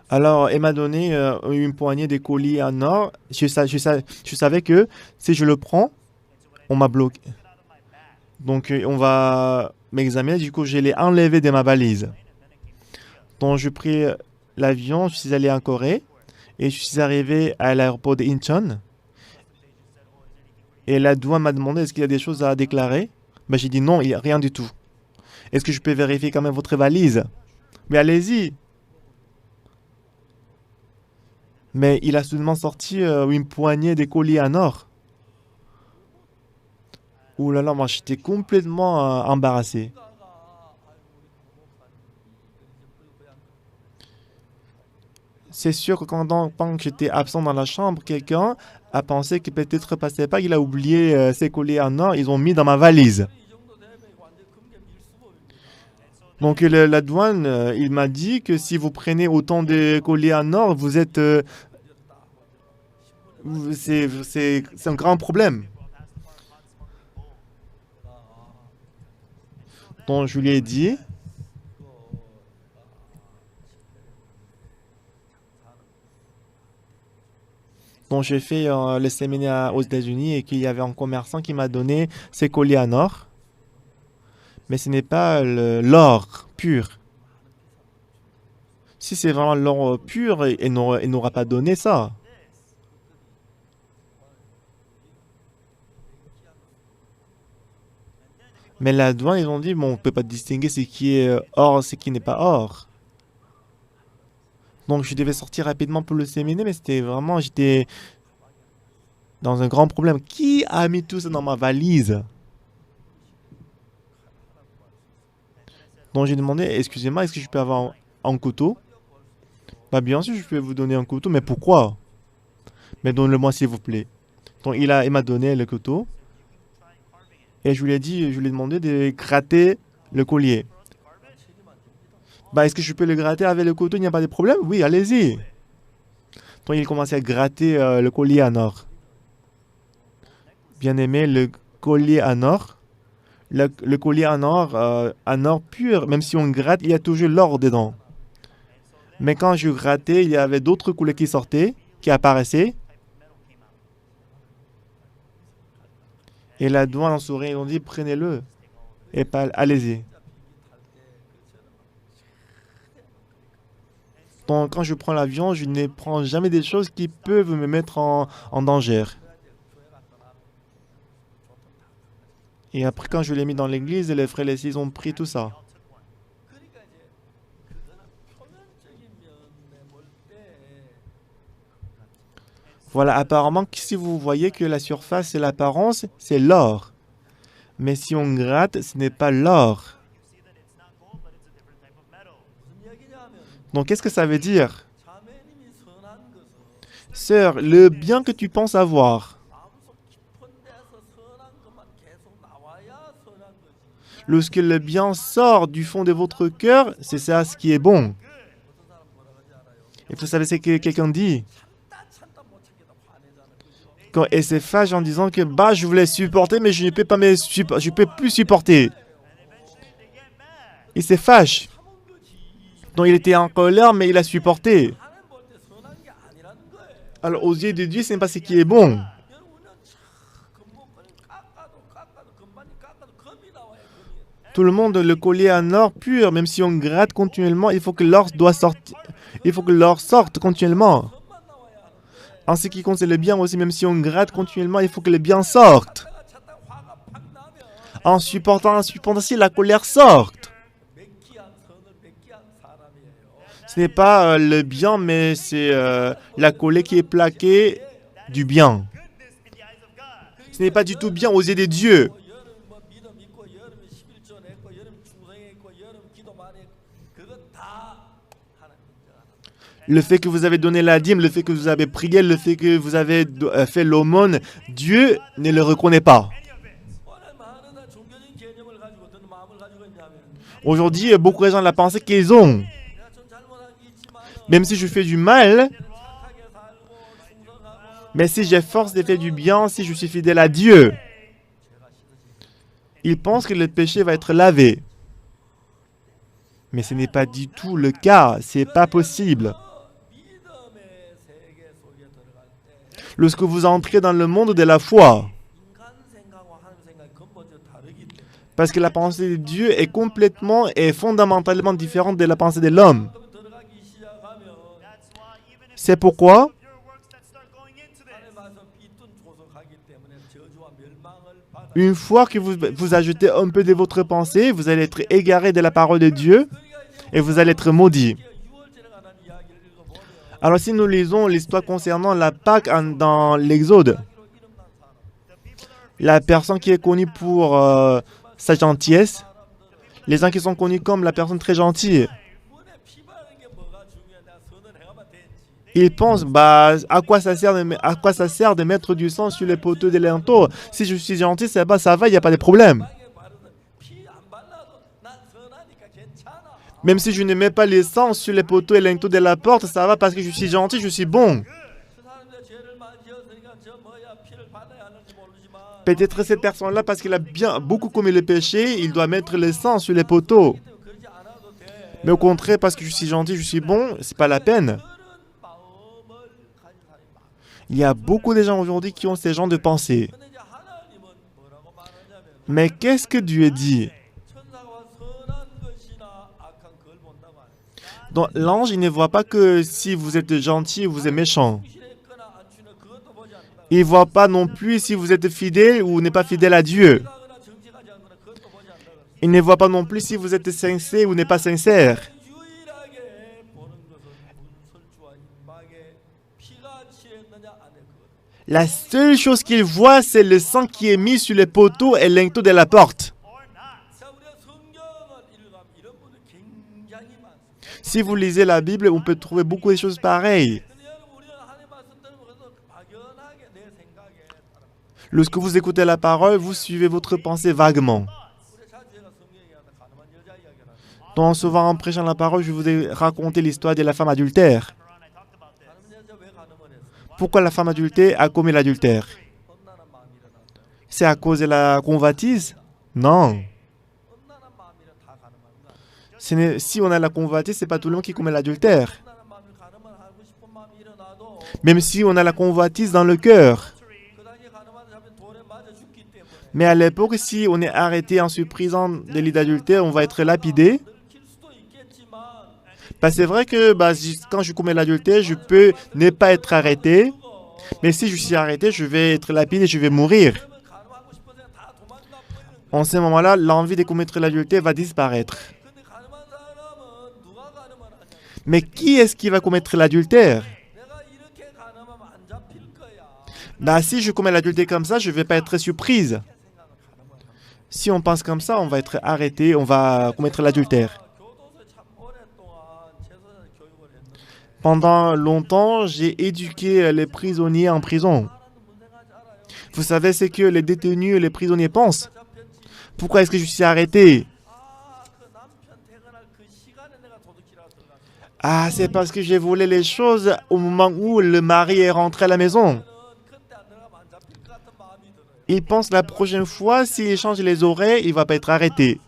Alors, elle m'a donné une poignée de colis en or. Je savais que si je le prends, on m'a bloqué. Donc, on va m'examiner. Du coup, je l'ai enlevé de ma valise. Donc, je prie l'avion, je suis allé en Corée et je suis arrivé à l'aéroport d'Incheon. Et la douane m'a demandé est-ce qu'il y a des choses à déclarer. Ben, j'ai dit non, il n'y a rien du tout. Est-ce que je peux vérifier quand même votre valise? Mais allez-y. Mais il a soudainement sorti une poignée de colliers en or. Ouh là là, moi j'étais complètement embarrassé. C'est sûr que pendant que j'étais absent dans la chambre, quelqu'un a pensé que peut-être passait pas, il a oublié ses colliers en or, ils ont mis dans ma valise. Donc la douane, il m'a dit que si vous prenez autant de colliers en or, vous êtes, c'est un grand problème. Donc je lui ai dit, donc j'ai fait le séminaire aux États-Unis et qu'il y avait un commerçant qui m'a donné ses colliers en or, mais ce n'est pas l'or pur. Si c'est vraiment l'or pur, il n'aura pas donné ça. Mais la douane, ils ont dit, bon, on ne peut pas distinguer ce qui est or et ce qui n'est pas or. Donc je devais sortir rapidement pour le séminaire, mais c'était vraiment, j'étais dans un grand problème. Qui a mis tout ça dans ma valise? Donc j'ai demandé, excusez-moi, est-ce que je peux avoir un couteau? Bah bien sûr, je peux vous donner un couteau, mais pourquoi? Mais donnez-le-moi s'il vous plaît. Donc il m'a donné le couteau et je lui ai dit, je lui ai demandé de gratter le collier. Bah est-ce que je peux le gratter avec le couteau? Il n'y a pas de problème? Oui, allez-y. Donc il commençait à gratter le collier en or. Bien aimé, le collier en or. Le collier en or pur, même si on gratte, il y a toujours l'or dedans. Mais quand je grattais, il y avait d'autres couleurs qui sortaient, qui apparaissaient. Et la douane en sourit, ils ont dit prenez-le. Et pas, allez-y. Donc quand je prends l'avion, je ne prends jamais des choses qui peuvent me mettre en danger. Et après, quand je l'ai mis dans l'église, les frères et les sœurs ont pris tout ça. Voilà, apparemment, si vous voyez que la surface et l'apparence, c'est l'or. Mais si on gratte, ce n'est pas l'or. Donc, qu'est-ce que ça veut dire? Sœur, le bien que tu penses avoir, lorsque le bien sort du fond de votre cœur, c'est ça ce qui est bon. Et vous savez ce que quelqu'un dit? Quand il se fâche en disant que bah je voulais supporter mais je ne peux pas je peux plus supporter. Il se fâche. Donc il était en colère mais il a supporté. Alors aux yeux de Dieu, ce n'est pas ce qui est bon. Tout le monde le collier en or pur, même si on gratte continuellement, il faut que l'or doit sortir. Il faut que l'or sorte continuellement. En ce qui concerne le bien aussi, même si on gratte continuellement, il faut que le bien sorte. En supportant, si la colère sorte. Ce n'est pas le bien, mais c'est la colère qui est plaquée du bien. Ce n'est pas du tout bien aux yeux des dieux. Le fait que vous avez donné la dîme, le fait que vous avez prié, le fait que vous avez fait l'aumône, Dieu ne le reconnaît pas. Aujourd'hui, beaucoup de gens ont la pensée qu'ils ont. Même si je fais du mal, mais si j'efforce de faire du bien, si je suis fidèle à Dieu, ils pensent que le péché va être lavé. Mais ce n'est pas du tout le cas, c'est pas possible. Lorsque vous entrez dans le monde de la foi, parce que la pensée de Dieu est complètement et fondamentalement différente de la pensée de l'homme. C'est pourquoi, une fois que vous ajoutez un peu de votre pensée, vous allez être égaré de la parole de Dieu et vous allez être maudit. Alors si nous lisons l'histoire concernant la Pâque dans l'Exode, la personne qui est connue pour sa gentillesse, les gens qui sont connus comme la personne très gentille, ils pensent, à quoi ça sert de mettre du sang sur les poteaux des linteaux? Si je suis gentil, ça va, il n'y a pas de problème. Même si je ne mets pas les sang sur les poteaux et linteaux de la porte, ça va parce que je suis gentil, je suis bon. Peut-être cette personne-là, parce qu'il a beaucoup commis le péché, il doit mettre le sang sur les poteaux. Mais au contraire, parce que je suis gentil, je suis bon, c'est pas la peine. Il y a beaucoup de gens aujourd'hui qui ont ces genres de pensées. Mais qu'est-ce que Dieu dit? Donc l'ange, il ne voit pas que si vous êtes gentil ou vous êtes méchant. Il ne voit pas non plus si vous êtes fidèle ou n'est pas fidèle à Dieu. Il ne voit pas non plus si vous êtes sincère ou n'est pas sincère. La seule chose qu'il voit, c'est le sang qui est mis sur les poteaux et linteaux de la porte. Si vous lisez la Bible, on peut trouver beaucoup de choses pareilles. Lorsque vous écoutez la parole, vous suivez votre pensée vaguement. Donc souvent en prêchant la parole, je vous ai raconté l'histoire de la femme adultère. Pourquoi la femme adultère a commis l'adultère? C'est à cause de la convoitise? Non. Si on a la convoitise, ce n'est pas tout le monde qui commet l'adultère. Même si on a la convoitise dans le cœur. Mais à l'époque, si on est arrêté en surprisant des lits d'adultère, on va être lapidé. C'est vrai que quand je commets l'adultère, je peux ne pas être arrêté. Mais si je suis arrêté, je vais être lapidé, je vais mourir. En ce moment-là, l'envie de commettre l'adultère va disparaître. Mais qui est-ce qui va commettre l'adultère? Si je commets l'adultère comme ça, je ne vais pas être surprise. Si on pense comme ça, on va être arrêté, on va commettre l'adultère. Pendant longtemps, j'ai éduqué les prisonniers en prison. Vous savez ce que les détenus et les prisonniers pensent? Pourquoi est-ce que je suis arrêté? C'est parce que j'ai volé les choses au moment où le mari est rentré à la maison. Il pense la prochaine fois, s'il change les oreilles, il ne va pas être arrêté.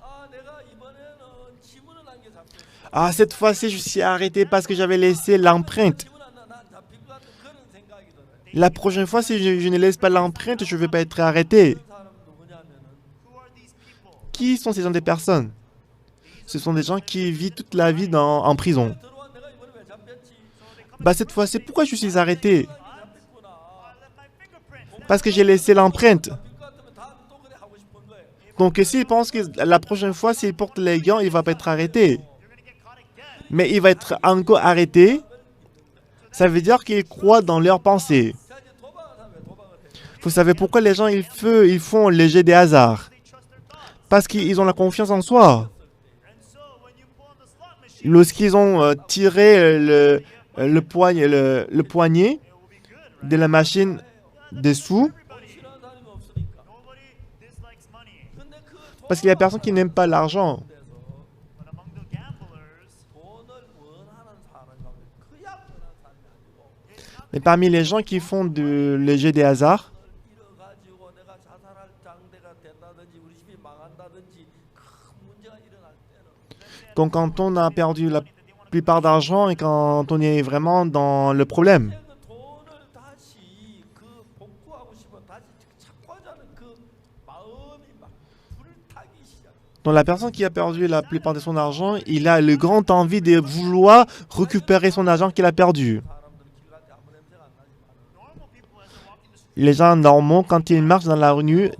Cette fois-ci, je suis arrêté parce que j'avais laissé l'empreinte. La prochaine fois, si je ne laisse pas l'empreinte, je ne vais pas être arrêté. Qui sont ces gens de personnes? Ce sont des gens qui vivent toute la vie en prison. Cette fois-ci, pourquoi je suis arrêté? Parce que j'ai laissé l'empreinte. Donc, s'il pense que la prochaine fois, s'il porte les gants, il ne va pas être arrêté. Mais il va être encore arrêté. Ça veut dire qu'ils croient dans leurs pensées. Vous savez pourquoi les gens ils font le jeu des hasards? Parce qu'ils ont la confiance en soi. Lorsqu'ils ont tiré le poignet de la machine des sous, parce qu'il y a personne qui n'aime pas l'argent. Mais parmi les gens qui font le jeu des hasards, donc quand on a perdu la plupart d'argent et quand on est vraiment dans le problème. Donc la personne qui a perdu la plupart de son argent, il a le grand envie de vouloir récupérer son argent qu'il a perdu. Les gens normaux, quand ils marchent dans la rue,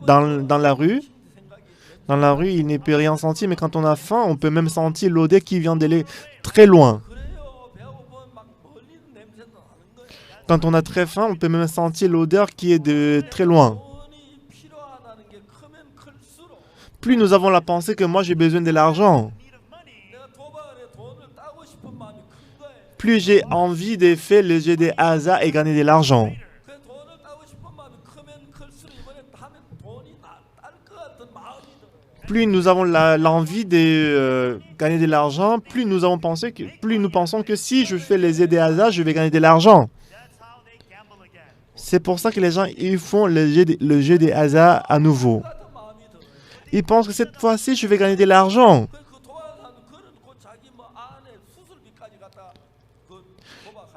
ils ne peuvent rien sentir, mais quand on a faim, on peut même sentir l'odeur qui vient de très loin. Quand on a très faim, on peut même sentir l'odeur qui est de très loin. Plus nous avons la pensée que moi j'ai besoin de l'argent, plus j'ai envie de faire le jeu des hasards et gagner de l'argent. Plus nous avons l'envie de gagner de l'argent, plus nous pensons que si je fais les jeux des hasards, je vais gagner de l'argent. C'est pour ça que les gens ils font le jeu des hasards à nouveau. Ils pensent que cette fois-ci, je vais gagner de l'argent.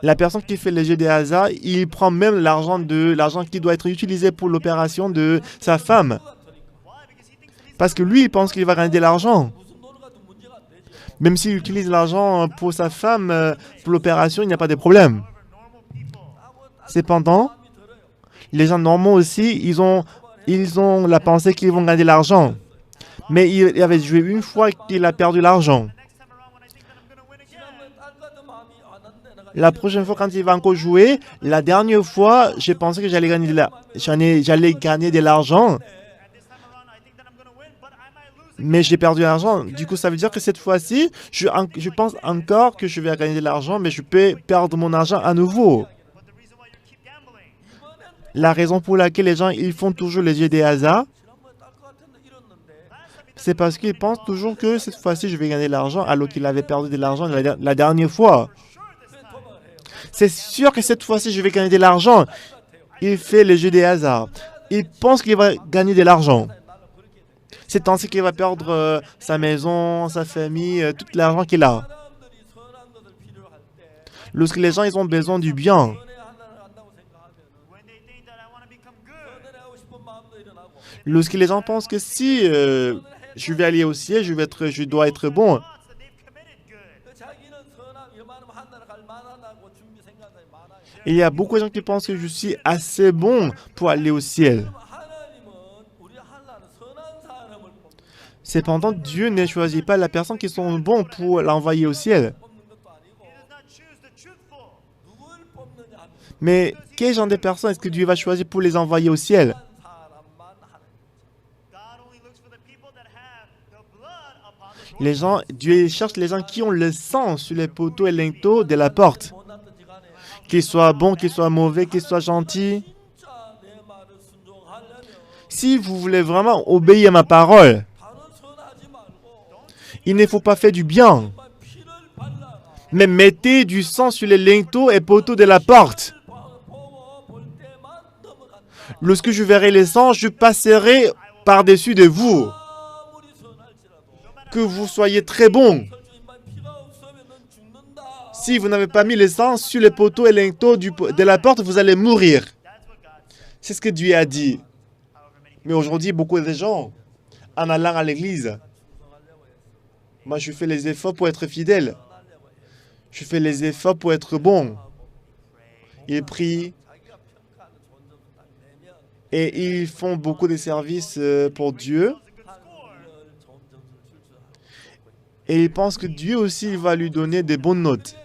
La personne qui fait le jeu des hasards, il prend même l'argent qui doit être utilisé pour l'opération de sa femme. Parce que lui, il pense qu'il va gagner de l'argent. Même s'il utilise l'argent pour sa femme, pour l'opération, il n'y a pas de problème. Cependant, les gens normaux aussi, ils ont la pensée qu'ils vont gagner de l'argent. Mais il avait joué une fois qu'il a perdu l'argent. La prochaine fois, quand il va encore jouer, la dernière fois, j'ai pensé que j'allais gagner de l'argent. Mais j'ai perdu l'argent. Du coup, ça veut dire que cette fois-ci, je pense encore que je vais gagner de l'argent, mais je peux perdre mon argent à nouveau. La raison pour laquelle les gens ils font toujours les jeux des hasards, c'est parce qu'ils pensent toujours que cette fois-ci, je vais gagner de l'argent, alors qu'il avait perdu de l'argent la dernière fois. C'est sûr que cette fois-ci, je vais gagner de l'argent. Il fait le jeu des hasards. Il pense qu'il va gagner de l'argent. C'est ainsi qu'il va perdre sa maison, sa famille, tout l'argent qu'il a. Lorsque les gens ils ont besoin du bien, lorsque les gens pensent que si je vais aller au ciel, je dois être bon. Il y a beaucoup de gens qui pensent que je suis assez bon pour aller au ciel. Cependant, Dieu ne choisit pas la personne qui sont bons pour l'envoyer au ciel. Mais quel genre de personnes est-ce que Dieu va choisir pour les envoyer au ciel? Dieu cherche les gens qui ont le sang sur les poteaux et linteaux de la porte. Qu'ils soient bons, qu'ils soient mauvais, qu'ils soient gentils. Si vous voulez vraiment obéir à ma parole, il ne faut pas faire du bien, mais mettez du sang sur les linteaux et poteaux de la porte. Lorsque je verrai le sang, je passerai par-dessus de vous. Que vous soyez très bon. Si vous n'avez pas mis le sang sur les poteaux et linteaux de la porte, vous allez mourir. C'est ce que Dieu a dit. Mais aujourd'hui, beaucoup de gens, en allant à l'église, moi je fais les efforts pour être fidèle. Je fais les efforts pour être bon. Ils prient. Et ils font beaucoup de services pour Dieu. Et ils pensent que Dieu aussi va lui donner des bonnes notes.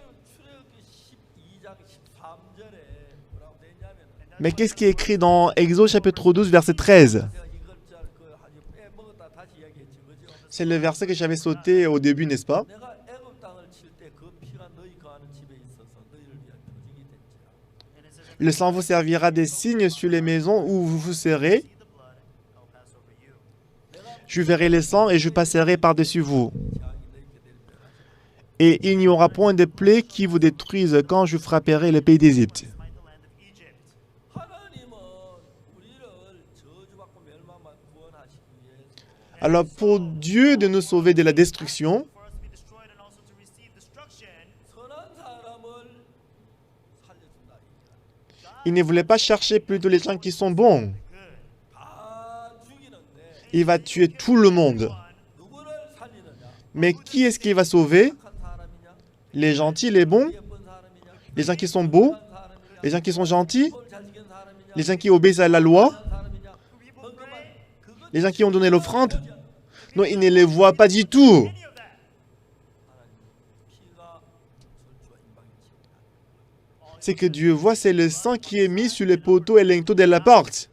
Mais qu'est-ce qui est écrit dans Exode chapitre 12, verset 13? C'est le verset que j'avais sauté au début, n'est-ce pas? Le sang vous servira des signes sur les maisons où vous serez. Je verrai le sang et je passerai par-dessus vous. Et il n'y aura point de plaie qui vous détruise quand je frapperai le pays d'Égypte. Alors pour Dieu de nous sauver de la destruction, il ne voulait pas chercher plutôt les gens qui sont bons. Il va tuer tout le monde. Mais qui est-ce qu'il va sauver? Les gentils, les bons? Les gens qui sont beaux? Les gens qui sont gentils? Les gens qui obéissent à la loi, les gens qui ont donné l'offrande, non, ils ne les voient pas du tout. Ce que Dieu voit, c'est le sang qui est mis sur les poteaux et linteaux de la porte.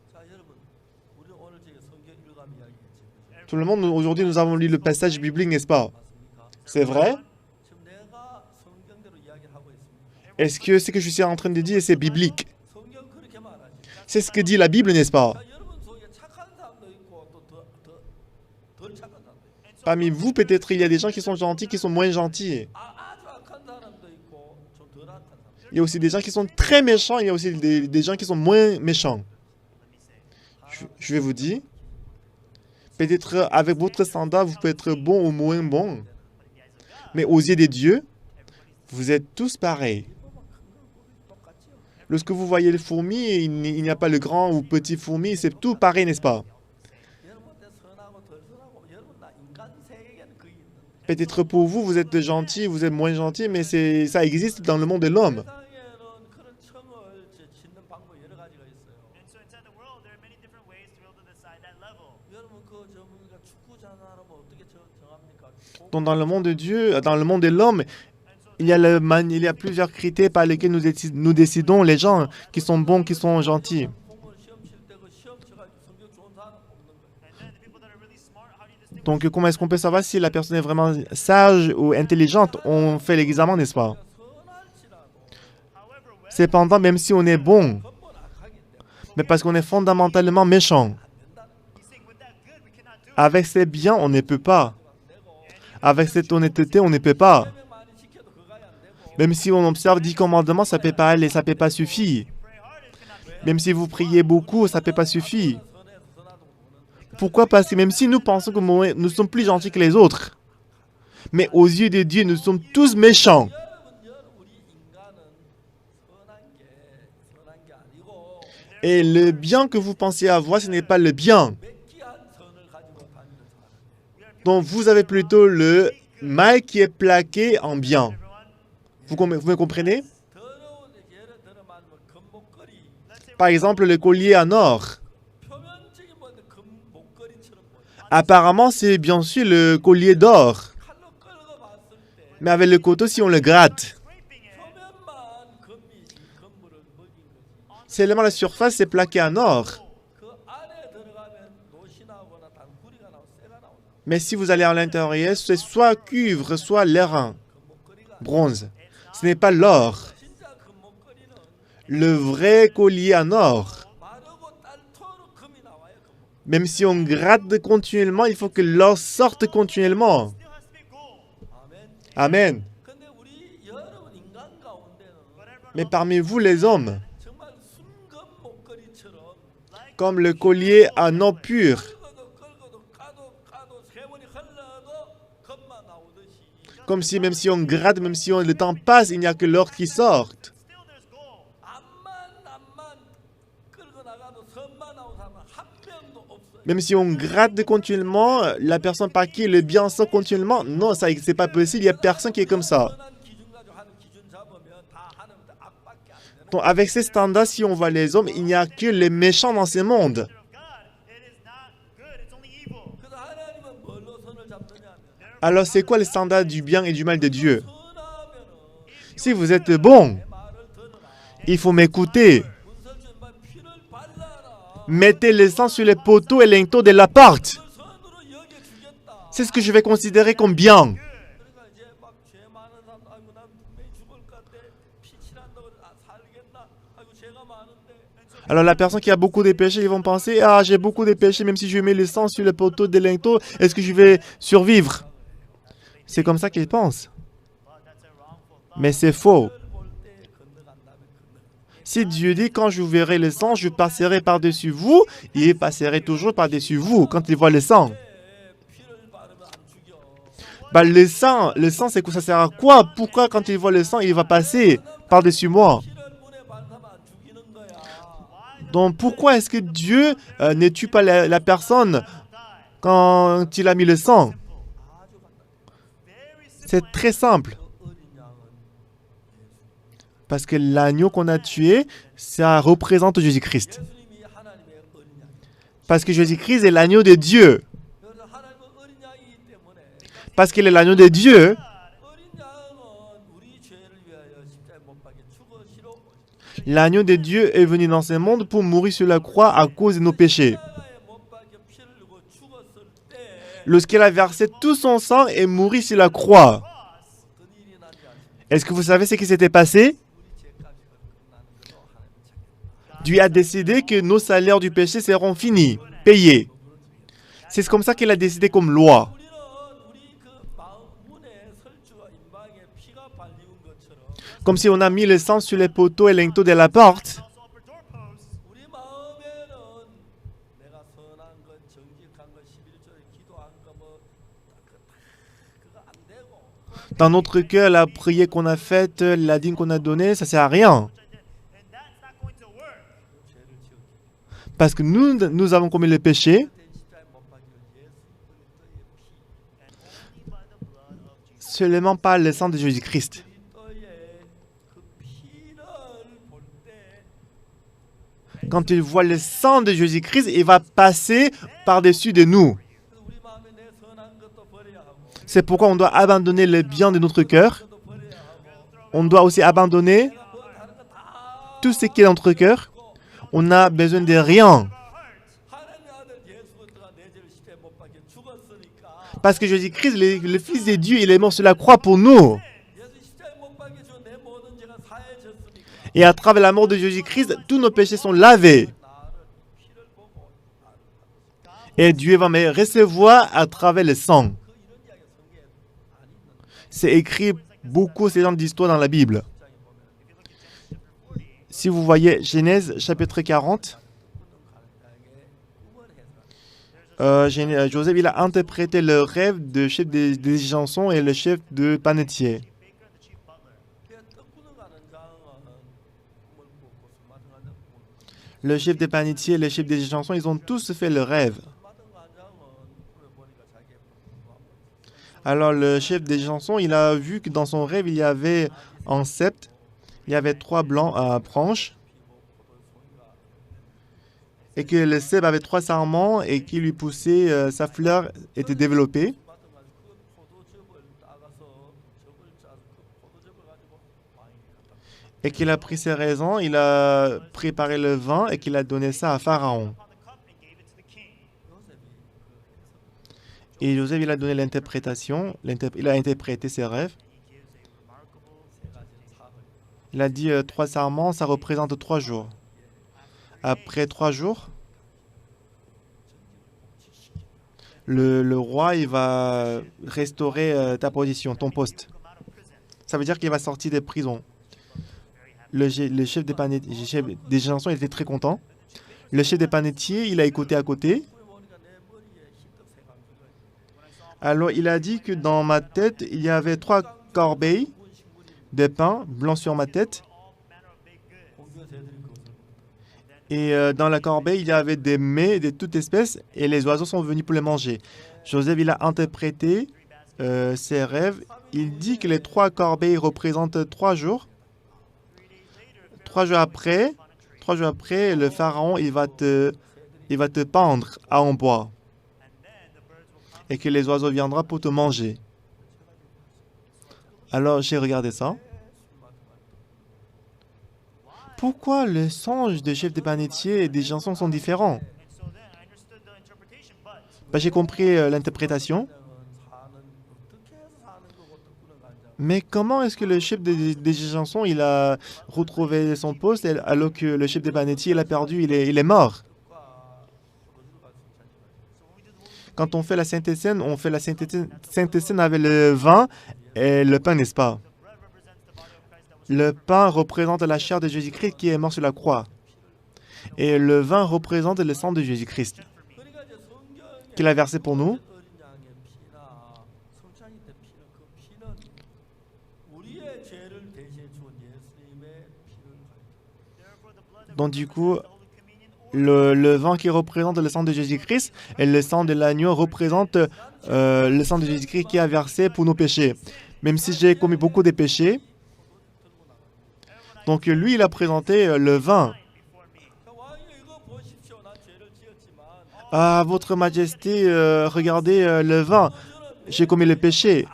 Tout le monde, aujourd'hui, nous avons lu le passage biblique, n'est-ce pas? C'est vrai? Est-ce que ce que je suis en train de dire, c'est biblique? C'est ce que dit la Bible, n'est-ce pas? Parmi vous, peut-être, il y a des gens qui sont gentils, qui sont moins gentils. Il y a aussi des gens qui sont très méchants, il y a aussi des gens qui sont moins méchants. Je vais vous dire, peut-être avec votre standard, vous pouvez être bon ou moins bon. Mais aux yeux de Dieu, vous êtes tous pareils. Lorsque vous voyez les fourmis, il n'y a pas le grand ou petit fourmi, c'est tout pareil, n'est-ce pas? Peut-être pour vous, vous êtes gentil, vous êtes moins gentil, mais ça existe dans le monde de l'homme. Donc, dans le monde de Dieu, dans le monde de l'homme, il y a plusieurs critères par lesquels nous décidons les gens qui sont bons, qui sont gentils. Donc, comment est-ce qu'on peut savoir si la personne est vraiment sage ou intelligente? On fait l'examen, n'est-ce pas? Cependant, même si on est bon, mais parce qu'on est fondamentalement méchant, avec ces biens, on ne peut pas. Avec cette honnêteté, on ne peut pas. Même si on observe 10 commandements, ça ne peut pas aller, ça ne peut pas suffire. Même si vous priez beaucoup, ça ne peut pas suffire. Pourquoi? Parce que même si nous pensons que nous sommes plus gentils que les autres, mais aux yeux de Dieu, nous sommes tous méchants. Et le bien que vous pensez avoir, ce n'est pas le bien. Donc vous avez plutôt le mal qui est plaqué en bien. Vous me comprenez? Par exemple, le collier en or. Apparemment, c'est bien sûr le collier d'or. Mais avec le couteau, si on le gratte, seulement la surface est plaquée en or. Mais si vous allez à l'intérieur, c'est soit cuivre, soit l'airain, bronze. Ce n'est pas l'or. Le vrai collier en or. Même si on gratte continuellement, il faut que l'or sorte continuellement. Amen. Mais parmi vous, les hommes, comme le collier en or pur, comme si même si on gratte, même si le temps passe, il n'y a que l'or qui sort. Même si on gratte continuellement, la personne par qui le bien sort continuellement, non, ça c'est pas possible, il n'y a personne qui est comme ça. Donc avec ces standards, si on voit les hommes, il n'y a que les méchants dans ce monde. Alors c'est quoi le standard du bien et du mal de Dieu? Si vous êtes bon, il faut m'écouter. Mettez le sang sur les poteaux et linteaux de la porte. C'est ce que je vais considérer comme bien. Alors la personne qui a beaucoup de péchés, ils vont penser, ah, j'ai beaucoup de péchés, même si je mets le sang sur les poteaux des linteaux, est-ce que je vais survivre? C'est comme ça qu'ils pensent. Mais c'est faux. Si Dieu dit, quand je verrai le sang, je passerai par-dessus vous, il passerait toujours par-dessus vous quand il voit le sang. Bah, le sang, c'est quoi? Ça sert à quoi? Pourquoi quand il voit le sang, il va passer par-dessus moi? Donc pourquoi est-ce que Dieu ne tue pas la personne quand il a mis le sang? C'est très simple. Parce que l'agneau qu'on a tué, ça représente Jésus-Christ. Parce que Jésus-Christ est l'agneau de Dieu. Parce qu'il est l'agneau de Dieu, l'agneau de Dieu est venu dans ce monde pour mourir sur la croix à cause de nos péchés. Lorsqu'il a versé tout son sang et mouru sur la croix, est-ce que vous savez ce qui s'était passé? Dieu a décidé que nos salaires du péché seront finis, payés. C'est comme ça qu'il a décidé comme loi. Comme si on a mis le sang sur les poteaux et linteaux de la porte. Dans notre cœur, la prière qu'on a faite, la dîme qu'on a donnée, ça ne sert à rien. Parce que nous avons commis le péché. Seulement par le sang de Jésus-Christ. Quand il voit le sang de Jésus-Christ, il va passer par-dessus de nous. C'est pourquoi on doit abandonner le bien de notre cœur. On doit aussi abandonner tout ce qui est dans notre cœur. On n'a besoin de rien. Parce que Jésus-Christ, le Fils de Dieu, il est mort sur la croix pour nous. Et à travers la mort de Jésus-Christ, tous nos péchés sont lavés. Et Dieu va me recevoir à travers le sang. C'est écrit beaucoup ce genre d'histoires dans la Bible. Si vous voyez Genèse chapitre 40, Joseph il a interprété le rêve du chef des chansons et le chef de panetier. Le chef des panetiers et le chef des chansons, ils ont tous fait le rêve. Alors le chef des chansons, il a vu que dans son rêve, il y avait un sceptre, il y avait 3 branches, et que le sceptre avait 3 sarments et qui lui poussait, sa fleur était développée. Et qu'il a pris ses raisins, il a préparé le vin et qu'il a donné ça à Pharaon. Et Joseph, il a donné l'interprétation, il a interprété ses rêves. Il a dit 3 sarments, ça représente 3 jours. Après 3 jours, le roi, il va restaurer ta position, ton poste. Ça veut dire qu'il va sortir des prisons. Le chef des chansons, il était très content. Le chef des panetiers, il a écouté à côté. Alors, il a dit que dans ma tête, il y avait 3 corbeilles de pain blanc sur ma tête. Et dans la corbeille, il y avait des mets de toutes espèces et les oiseaux sont venus pour les manger. Joseph, il a interprété ses rêves. Il dit que les 3 corbeilles représentent 3 jours. 3 jours après, le pharaon, il va te pendre en bois. Et que les oiseaux viendront pour te manger. Alors, j'ai regardé ça. Pourquoi les songes des chefs des panetiers et des chansons sont différents? J'ai compris l'interprétation. Mais comment est-ce que le chef des chansons il a retrouvé son poste alors que le chef des panetiers il a perdu, il est mort? Quand on fait la Sainte Seine, on fait la Sainte Seine avec le vin et le pain, n'est-ce pas? Le pain représente la chair de Jésus-Christ qui est mort sur la croix. Et le vin représente le sang de Jésus-Christ qu'il a versé pour nous. Donc du coup, le vin qui représente le sang de Jésus-Christ et le sang de l'agneau représente le sang de Jésus-Christ qui a versé pour nos péchés. Même si j'ai commis beaucoup de péchés, Donc lui, il a présenté le vin. Ah, Votre Majesté, regardez le vin. J'ai commis le péché.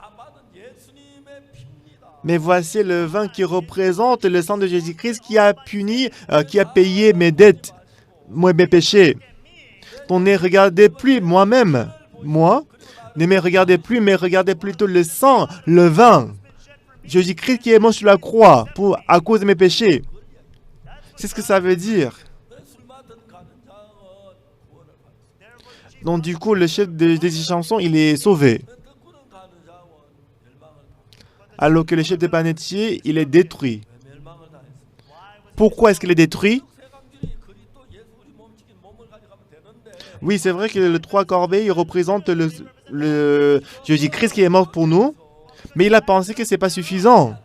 Mais voici le vin qui représente le sang de Jésus-Christ qui a puni, qui a payé mes dettes, mes péchés. Donc ne regardez plus moi-même, moi, ne me regardez plus, mais regardez plutôt le sang, le vin. Jésus-Christ qui est mort sur la croix à cause de mes péchés. C'est ce que ça veut dire. Donc du coup, le chef des chansons, il est sauvé. Alors que le chef des panetiers, il est détruit. Pourquoi est-ce qu'il est détruit? Oui, c'est vrai que le trois corbeilles représente le Jésus-Christ qui est mort pour nous, mais il a pensé que ce n'est pas suffisant.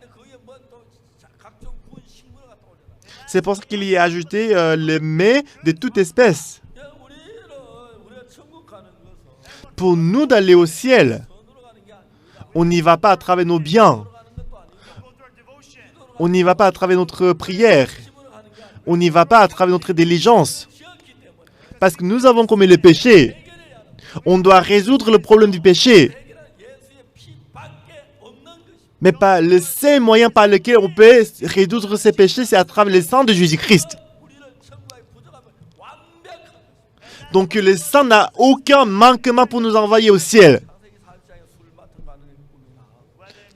C'est pour ça qu'il y a ajouté les mets de toute espèce. Pour nous d'aller au ciel, on n'y va pas à travers nos biens. On n'y va pas à travers notre prière. On n'y va pas à travers notre diligence. Parce que nous avons commis le péché. On doit résoudre le problème du péché. Mais pas le seul moyen par lequel on peut résoudre ces péchés, c'est à travers le sang de Jésus-Christ. Donc le sang n'a aucun manquement pour nous envoyer au ciel.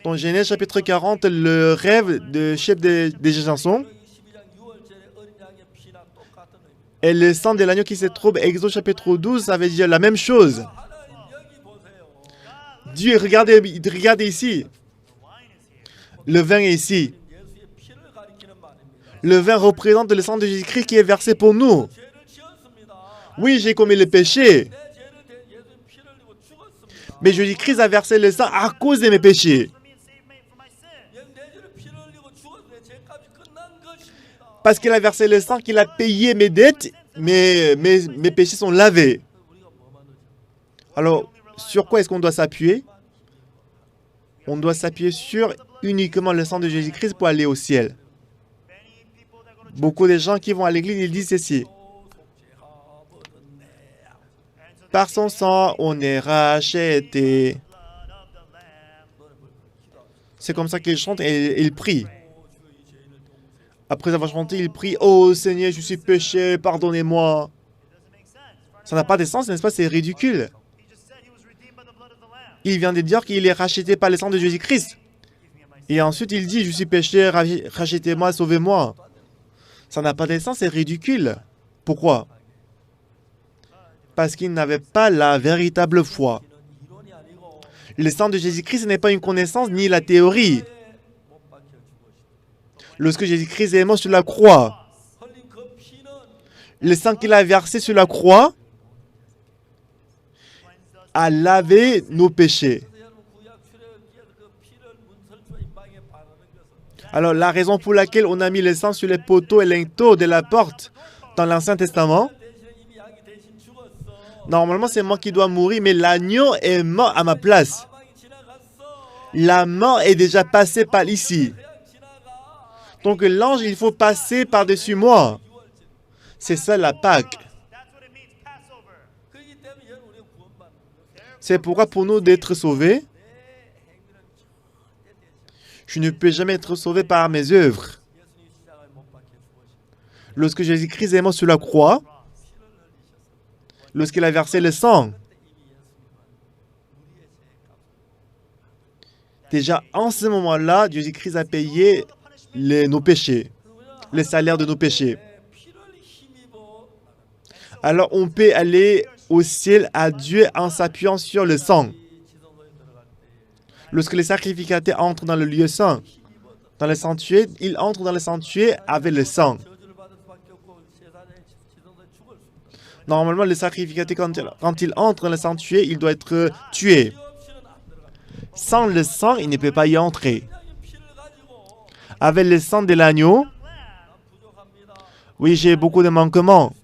Dans Genèse chapitre 40, le rêve du chef des chansons et le sang de l'agneau qui se trouve, Exode chapitre 12, ça veut dire la même chose. Dieu, regardez ici. Le vin est ici. Le vin représente le sang de Jésus-Christ qui est versé pour nous. Oui, j'ai commis le péché. Mais Jésus-Christ a versé le sang à cause de mes péchés. Parce qu'il a versé le sang, qu'il a payé mes dettes, mes péchés sont lavés. Alors, sur quoi est-ce qu'on doit s'appuyer? On doit s'appuyer sur uniquement le sang de Jésus-Christ pour aller au ciel. Beaucoup de gens qui vont à l'église, ils disent ceci. Par son sang, on est racheté. C'est comme ça qu'ils chantent et ils prient. Après avoir chanté, ils prient « Oh Seigneur, je suis péché, pardonnez-moi ». Ça n'a pas de sens, n'est-ce pas? C'est ridicule. Il vient de dire qu'il est racheté par le sang de Jésus-Christ. Et ensuite, il dit « Je suis péché, rachetez-moi, sauvez-moi ». Ça n'a pas de sens, c'est ridicule. Pourquoi? Parce qu'il n'avait pas la véritable foi. Le sang de Jésus-Christ n'est pas une connaissance ni la théorie. Lorsque Jésus-Christ est mort sur la croix, le sang qu'il a versé sur la croix a lavé nos péchés. Alors, la raison pour laquelle on a mis le sang sur les poteaux et linteaux de la porte dans l'Ancien Testament, normalement, c'est moi qui dois mourir, mais l'agneau est mort à ma place. La mort est déjà passée par ici. Donc l'ange, il faut passer par-dessus moi. C'est ça la Pâque. C'est pourquoi pour nous d'être sauvés, je ne peux jamais être sauvé par mes œuvres. Lorsque Jésus-Christ est mort sur la croix, lorsqu'il a versé le sang, déjà en ce moment-là, Jésus-Christ a payé nos péchés, le salaire de nos péchés. Alors on peut aller au ciel à Dieu en s'appuyant sur le sang. Lorsque les sacrificateurs entrent dans le lieu saint, dans le sanctuaire, ils entrent dans le sanctuaire avec le sang. Normalement, le sacrificateur, quand il entre dans le sanctuaire, il doit être tué. Sans le sang, il ne peut pas y entrer. Avec le sang de l'agneau, oui, j'ai beaucoup de manquements.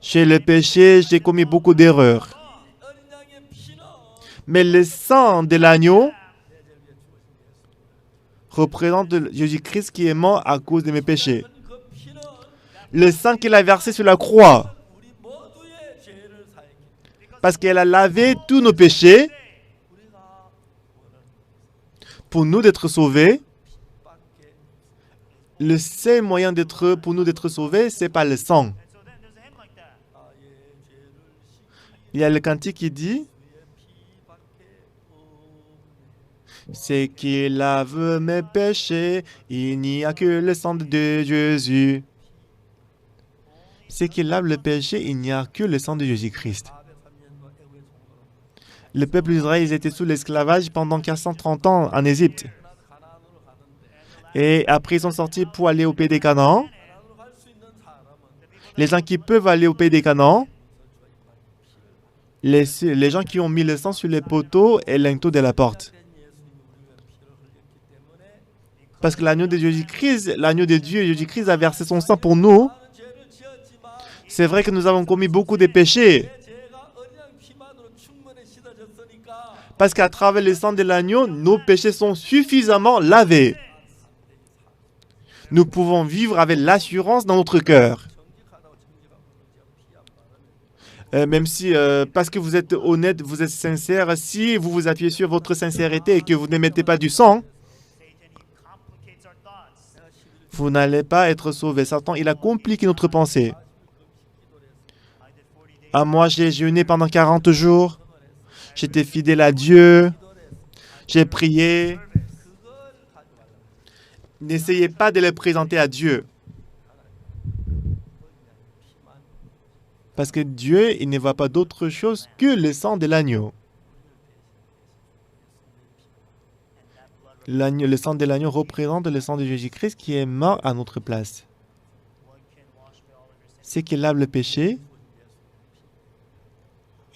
Chez le péché, j'ai commis beaucoup d'erreurs. Mais le sang de l'agneau représente Jésus-Christ qui est mort à cause de mes péchés. Le sang qu'il a versé sur la croix, parce qu'elle a lavé tous nos péchés, pour nous d'être sauvés. Le seul moyen pour nous d'être sauvés, c'est par le sang. Il y a le cantique qui dit, c'est qu'il lave mes péchés, il n'y a que le sang de Jésus. C'est qu'il lave le péché, il n'y a que le sang de Jésus-Christ. Le peuple d'Israël était sous l'esclavage pendant 430 ans en Égypte. Et après, ils sont sortis pour aller au pays des Canaan. Les gens qui peuvent aller au pays des Canaan, les gens qui ont mis le sang sur les poteaux et l'inteau de la porte. Parce que l'agneau de Jésus-Christ, l'agneau de Dieu, Jésus-Christ a versé son sang pour nous. C'est vrai que nous avons commis beaucoup de péchés. Parce qu'à travers le sang de l'agneau, nos péchés sont suffisamment lavés. Nous pouvons vivre avec l'assurance dans notre cœur. Même si, parce que vous êtes honnête, vous êtes sincère, si vous vous appuyez sur votre sincérité et que vous n'émettez pas du sang, vous n'allez pas être sauvé. Satan, il a compliqué notre pensée. Moi, j'ai jeûné pendant 40 jours. J'étais fidèle à Dieu. J'ai prié. N'essayez pas de les présenter à Dieu. Parce que Dieu, il ne voit pas d'autre chose que le sang de l'agneau. Le sang de l'agneau représente le sang de Jésus-Christ qui est mort à notre place. C'est qu'il lave le péché.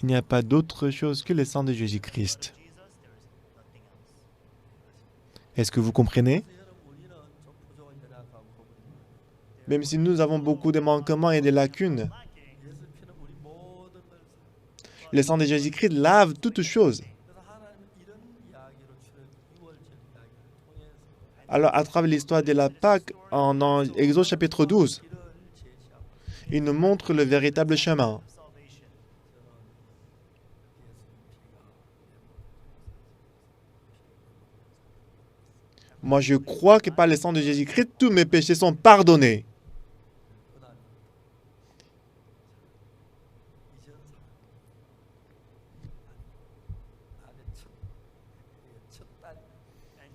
Il n'y a pas d'autre chose que le sang de Jésus-Christ. Est-ce que vous comprenez? Même si nous avons beaucoup de manquements et de lacunes, le sang de Jésus-Christ lave toutes choses. Alors, à travers l'histoire de la Pâque, en Exode chapitre 12, il nous montre le véritable chemin. Moi, je crois que par le sang de Jésus-Christ, tous mes péchés sont pardonnés.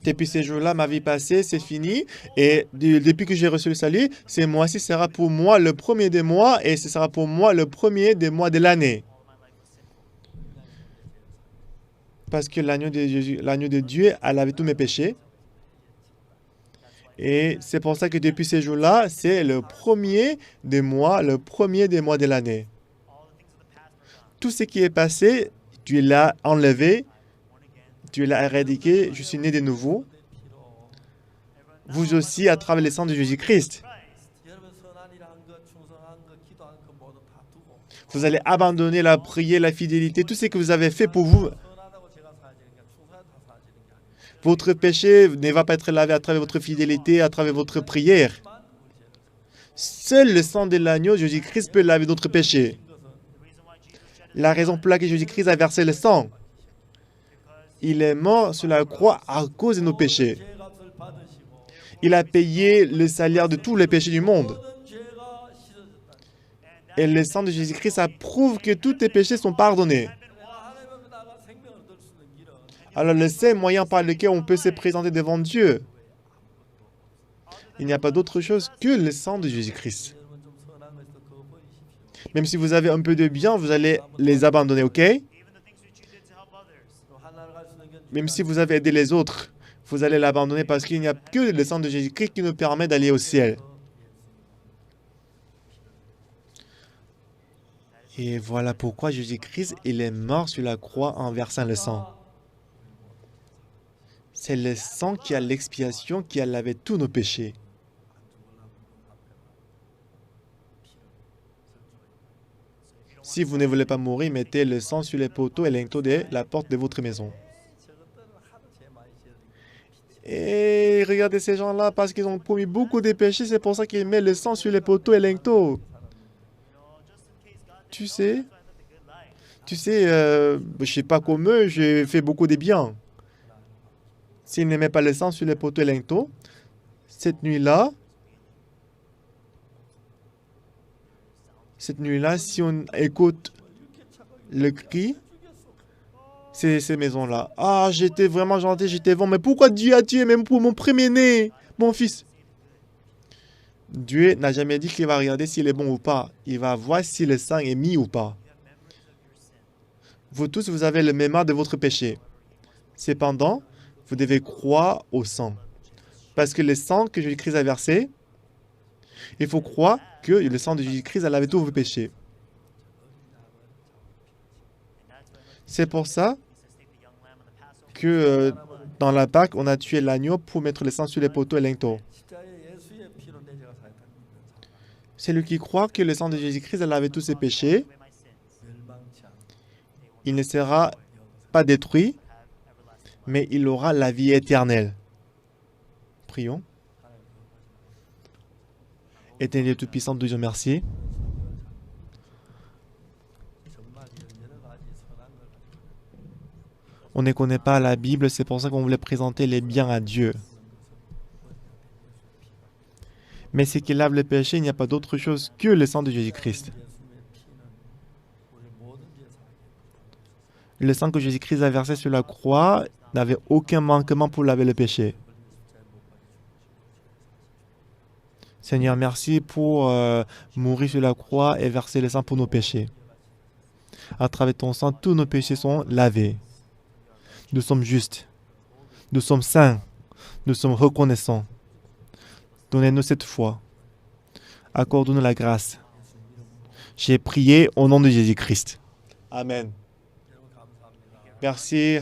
Depuis ces jours-là, ma vie passée, c'est fini. Et depuis que j'ai reçu le salut, ce mois-ci sera pour moi le premier des mois et ce sera pour moi le premier des mois de l'année. Parce que l'agneau de Dieu a lavé tous mes péchés. Et c'est pour ça que depuis ces jours-là, c'est le premier des mois de l'année. Tout ce qui est passé, tu l'as enlevé, tu l'as éradiqué, je suis né de nouveau. Vous aussi, à travers le sang de Jésus-Christ. Vous allez abandonner la prière, la fidélité, tout ce que vous avez fait pour vous. Votre péché ne va pas être lavé à travers votre fidélité, à travers votre prière. Seul le sang de l'agneau, Jésus-Christ, peut laver notre péché. La raison pour laquelle Jésus-Christ a versé le sang, il est mort sur la croix à cause de nos péchés. Il a payé le salaire de tous les péchés du monde. Et le sang de Jésus-Christ, ça prouve que tous tes péchés sont pardonnés. Alors le seul moyen par lequel on peut se présenter devant Dieu, il n'y a pas d'autre chose que le sang de Jésus-Christ. Même si vous avez un peu de bien, vous allez les abandonner, ok? Même si vous avez aidé les autres, vous allez l'abandonner parce qu'il n'y a que le sang de Jésus-Christ qui nous permet d'aller au ciel. Et voilà pourquoi Jésus-Christ, il est mort sur la croix en versant le sang. C'est le sang qui a l'expiation, qui a lavé tous nos péchés. Si vous ne voulez pas mourir, mettez le sang sur les poteaux et l'inteau de la porte de votre maison. Et Oui, regardez ces gens-là, parce qu'ils ont commis beaucoup de péchés, c'est pour ça qu'ils mettent le sang sur les poteaux et linteaux. Tu sais, je sais pas comme eux, j'ai fait beaucoup de bien. S'ils ne mettent pas le sang sur les poteaux et linteaux, cette nuit-là, si on écoute le cri, ces maisons-là. Ah, j'étais vraiment gentil, j'étais bon, mais pourquoi Dieu a tué même pour mon premier-né, mon fils? Dieu n'a jamais dit qu'il va regarder s'il est bon ou pas. Il va voir si le sang est mis ou pas. Vous tous, vous avez le mémoire de votre péché. Cependant, vous devez croire au sang. Parce que le sang que Jésus-Christ a versé, il faut croire que le sang de Jésus-Christ a lavé tous vos péchés. C'est pour ça que dans la Pâque, on a tué l'agneau pour mettre le sang sur les poteaux et linteaux. Celui qui croit que le sang de Jésus-Christ a lavé tous ses péchés, il ne sera pas détruit, mais il aura la vie éternelle. Prions. Éternel Tout-Puissant, Dieu merci. On ne connaît pas la Bible, c'est pour ça qu'on voulait présenter les biens à Dieu. Mais ce qui lave le péché, il n'y a pas d'autre chose que le sang de Jésus-Christ. Le sang que Jésus-Christ a versé sur la croix n'avait aucun manquement pour laver le péché. Seigneur, merci pour mourir sur la croix et verser le sang pour nos péchés. À travers ton sang, tous nos péchés sont lavés. Nous sommes justes. Nous sommes saints. Nous sommes reconnaissants. Donnez-nous cette foi. Accorde-nous la grâce. J'ai prié au nom de Jésus-Christ. Amen. Merci.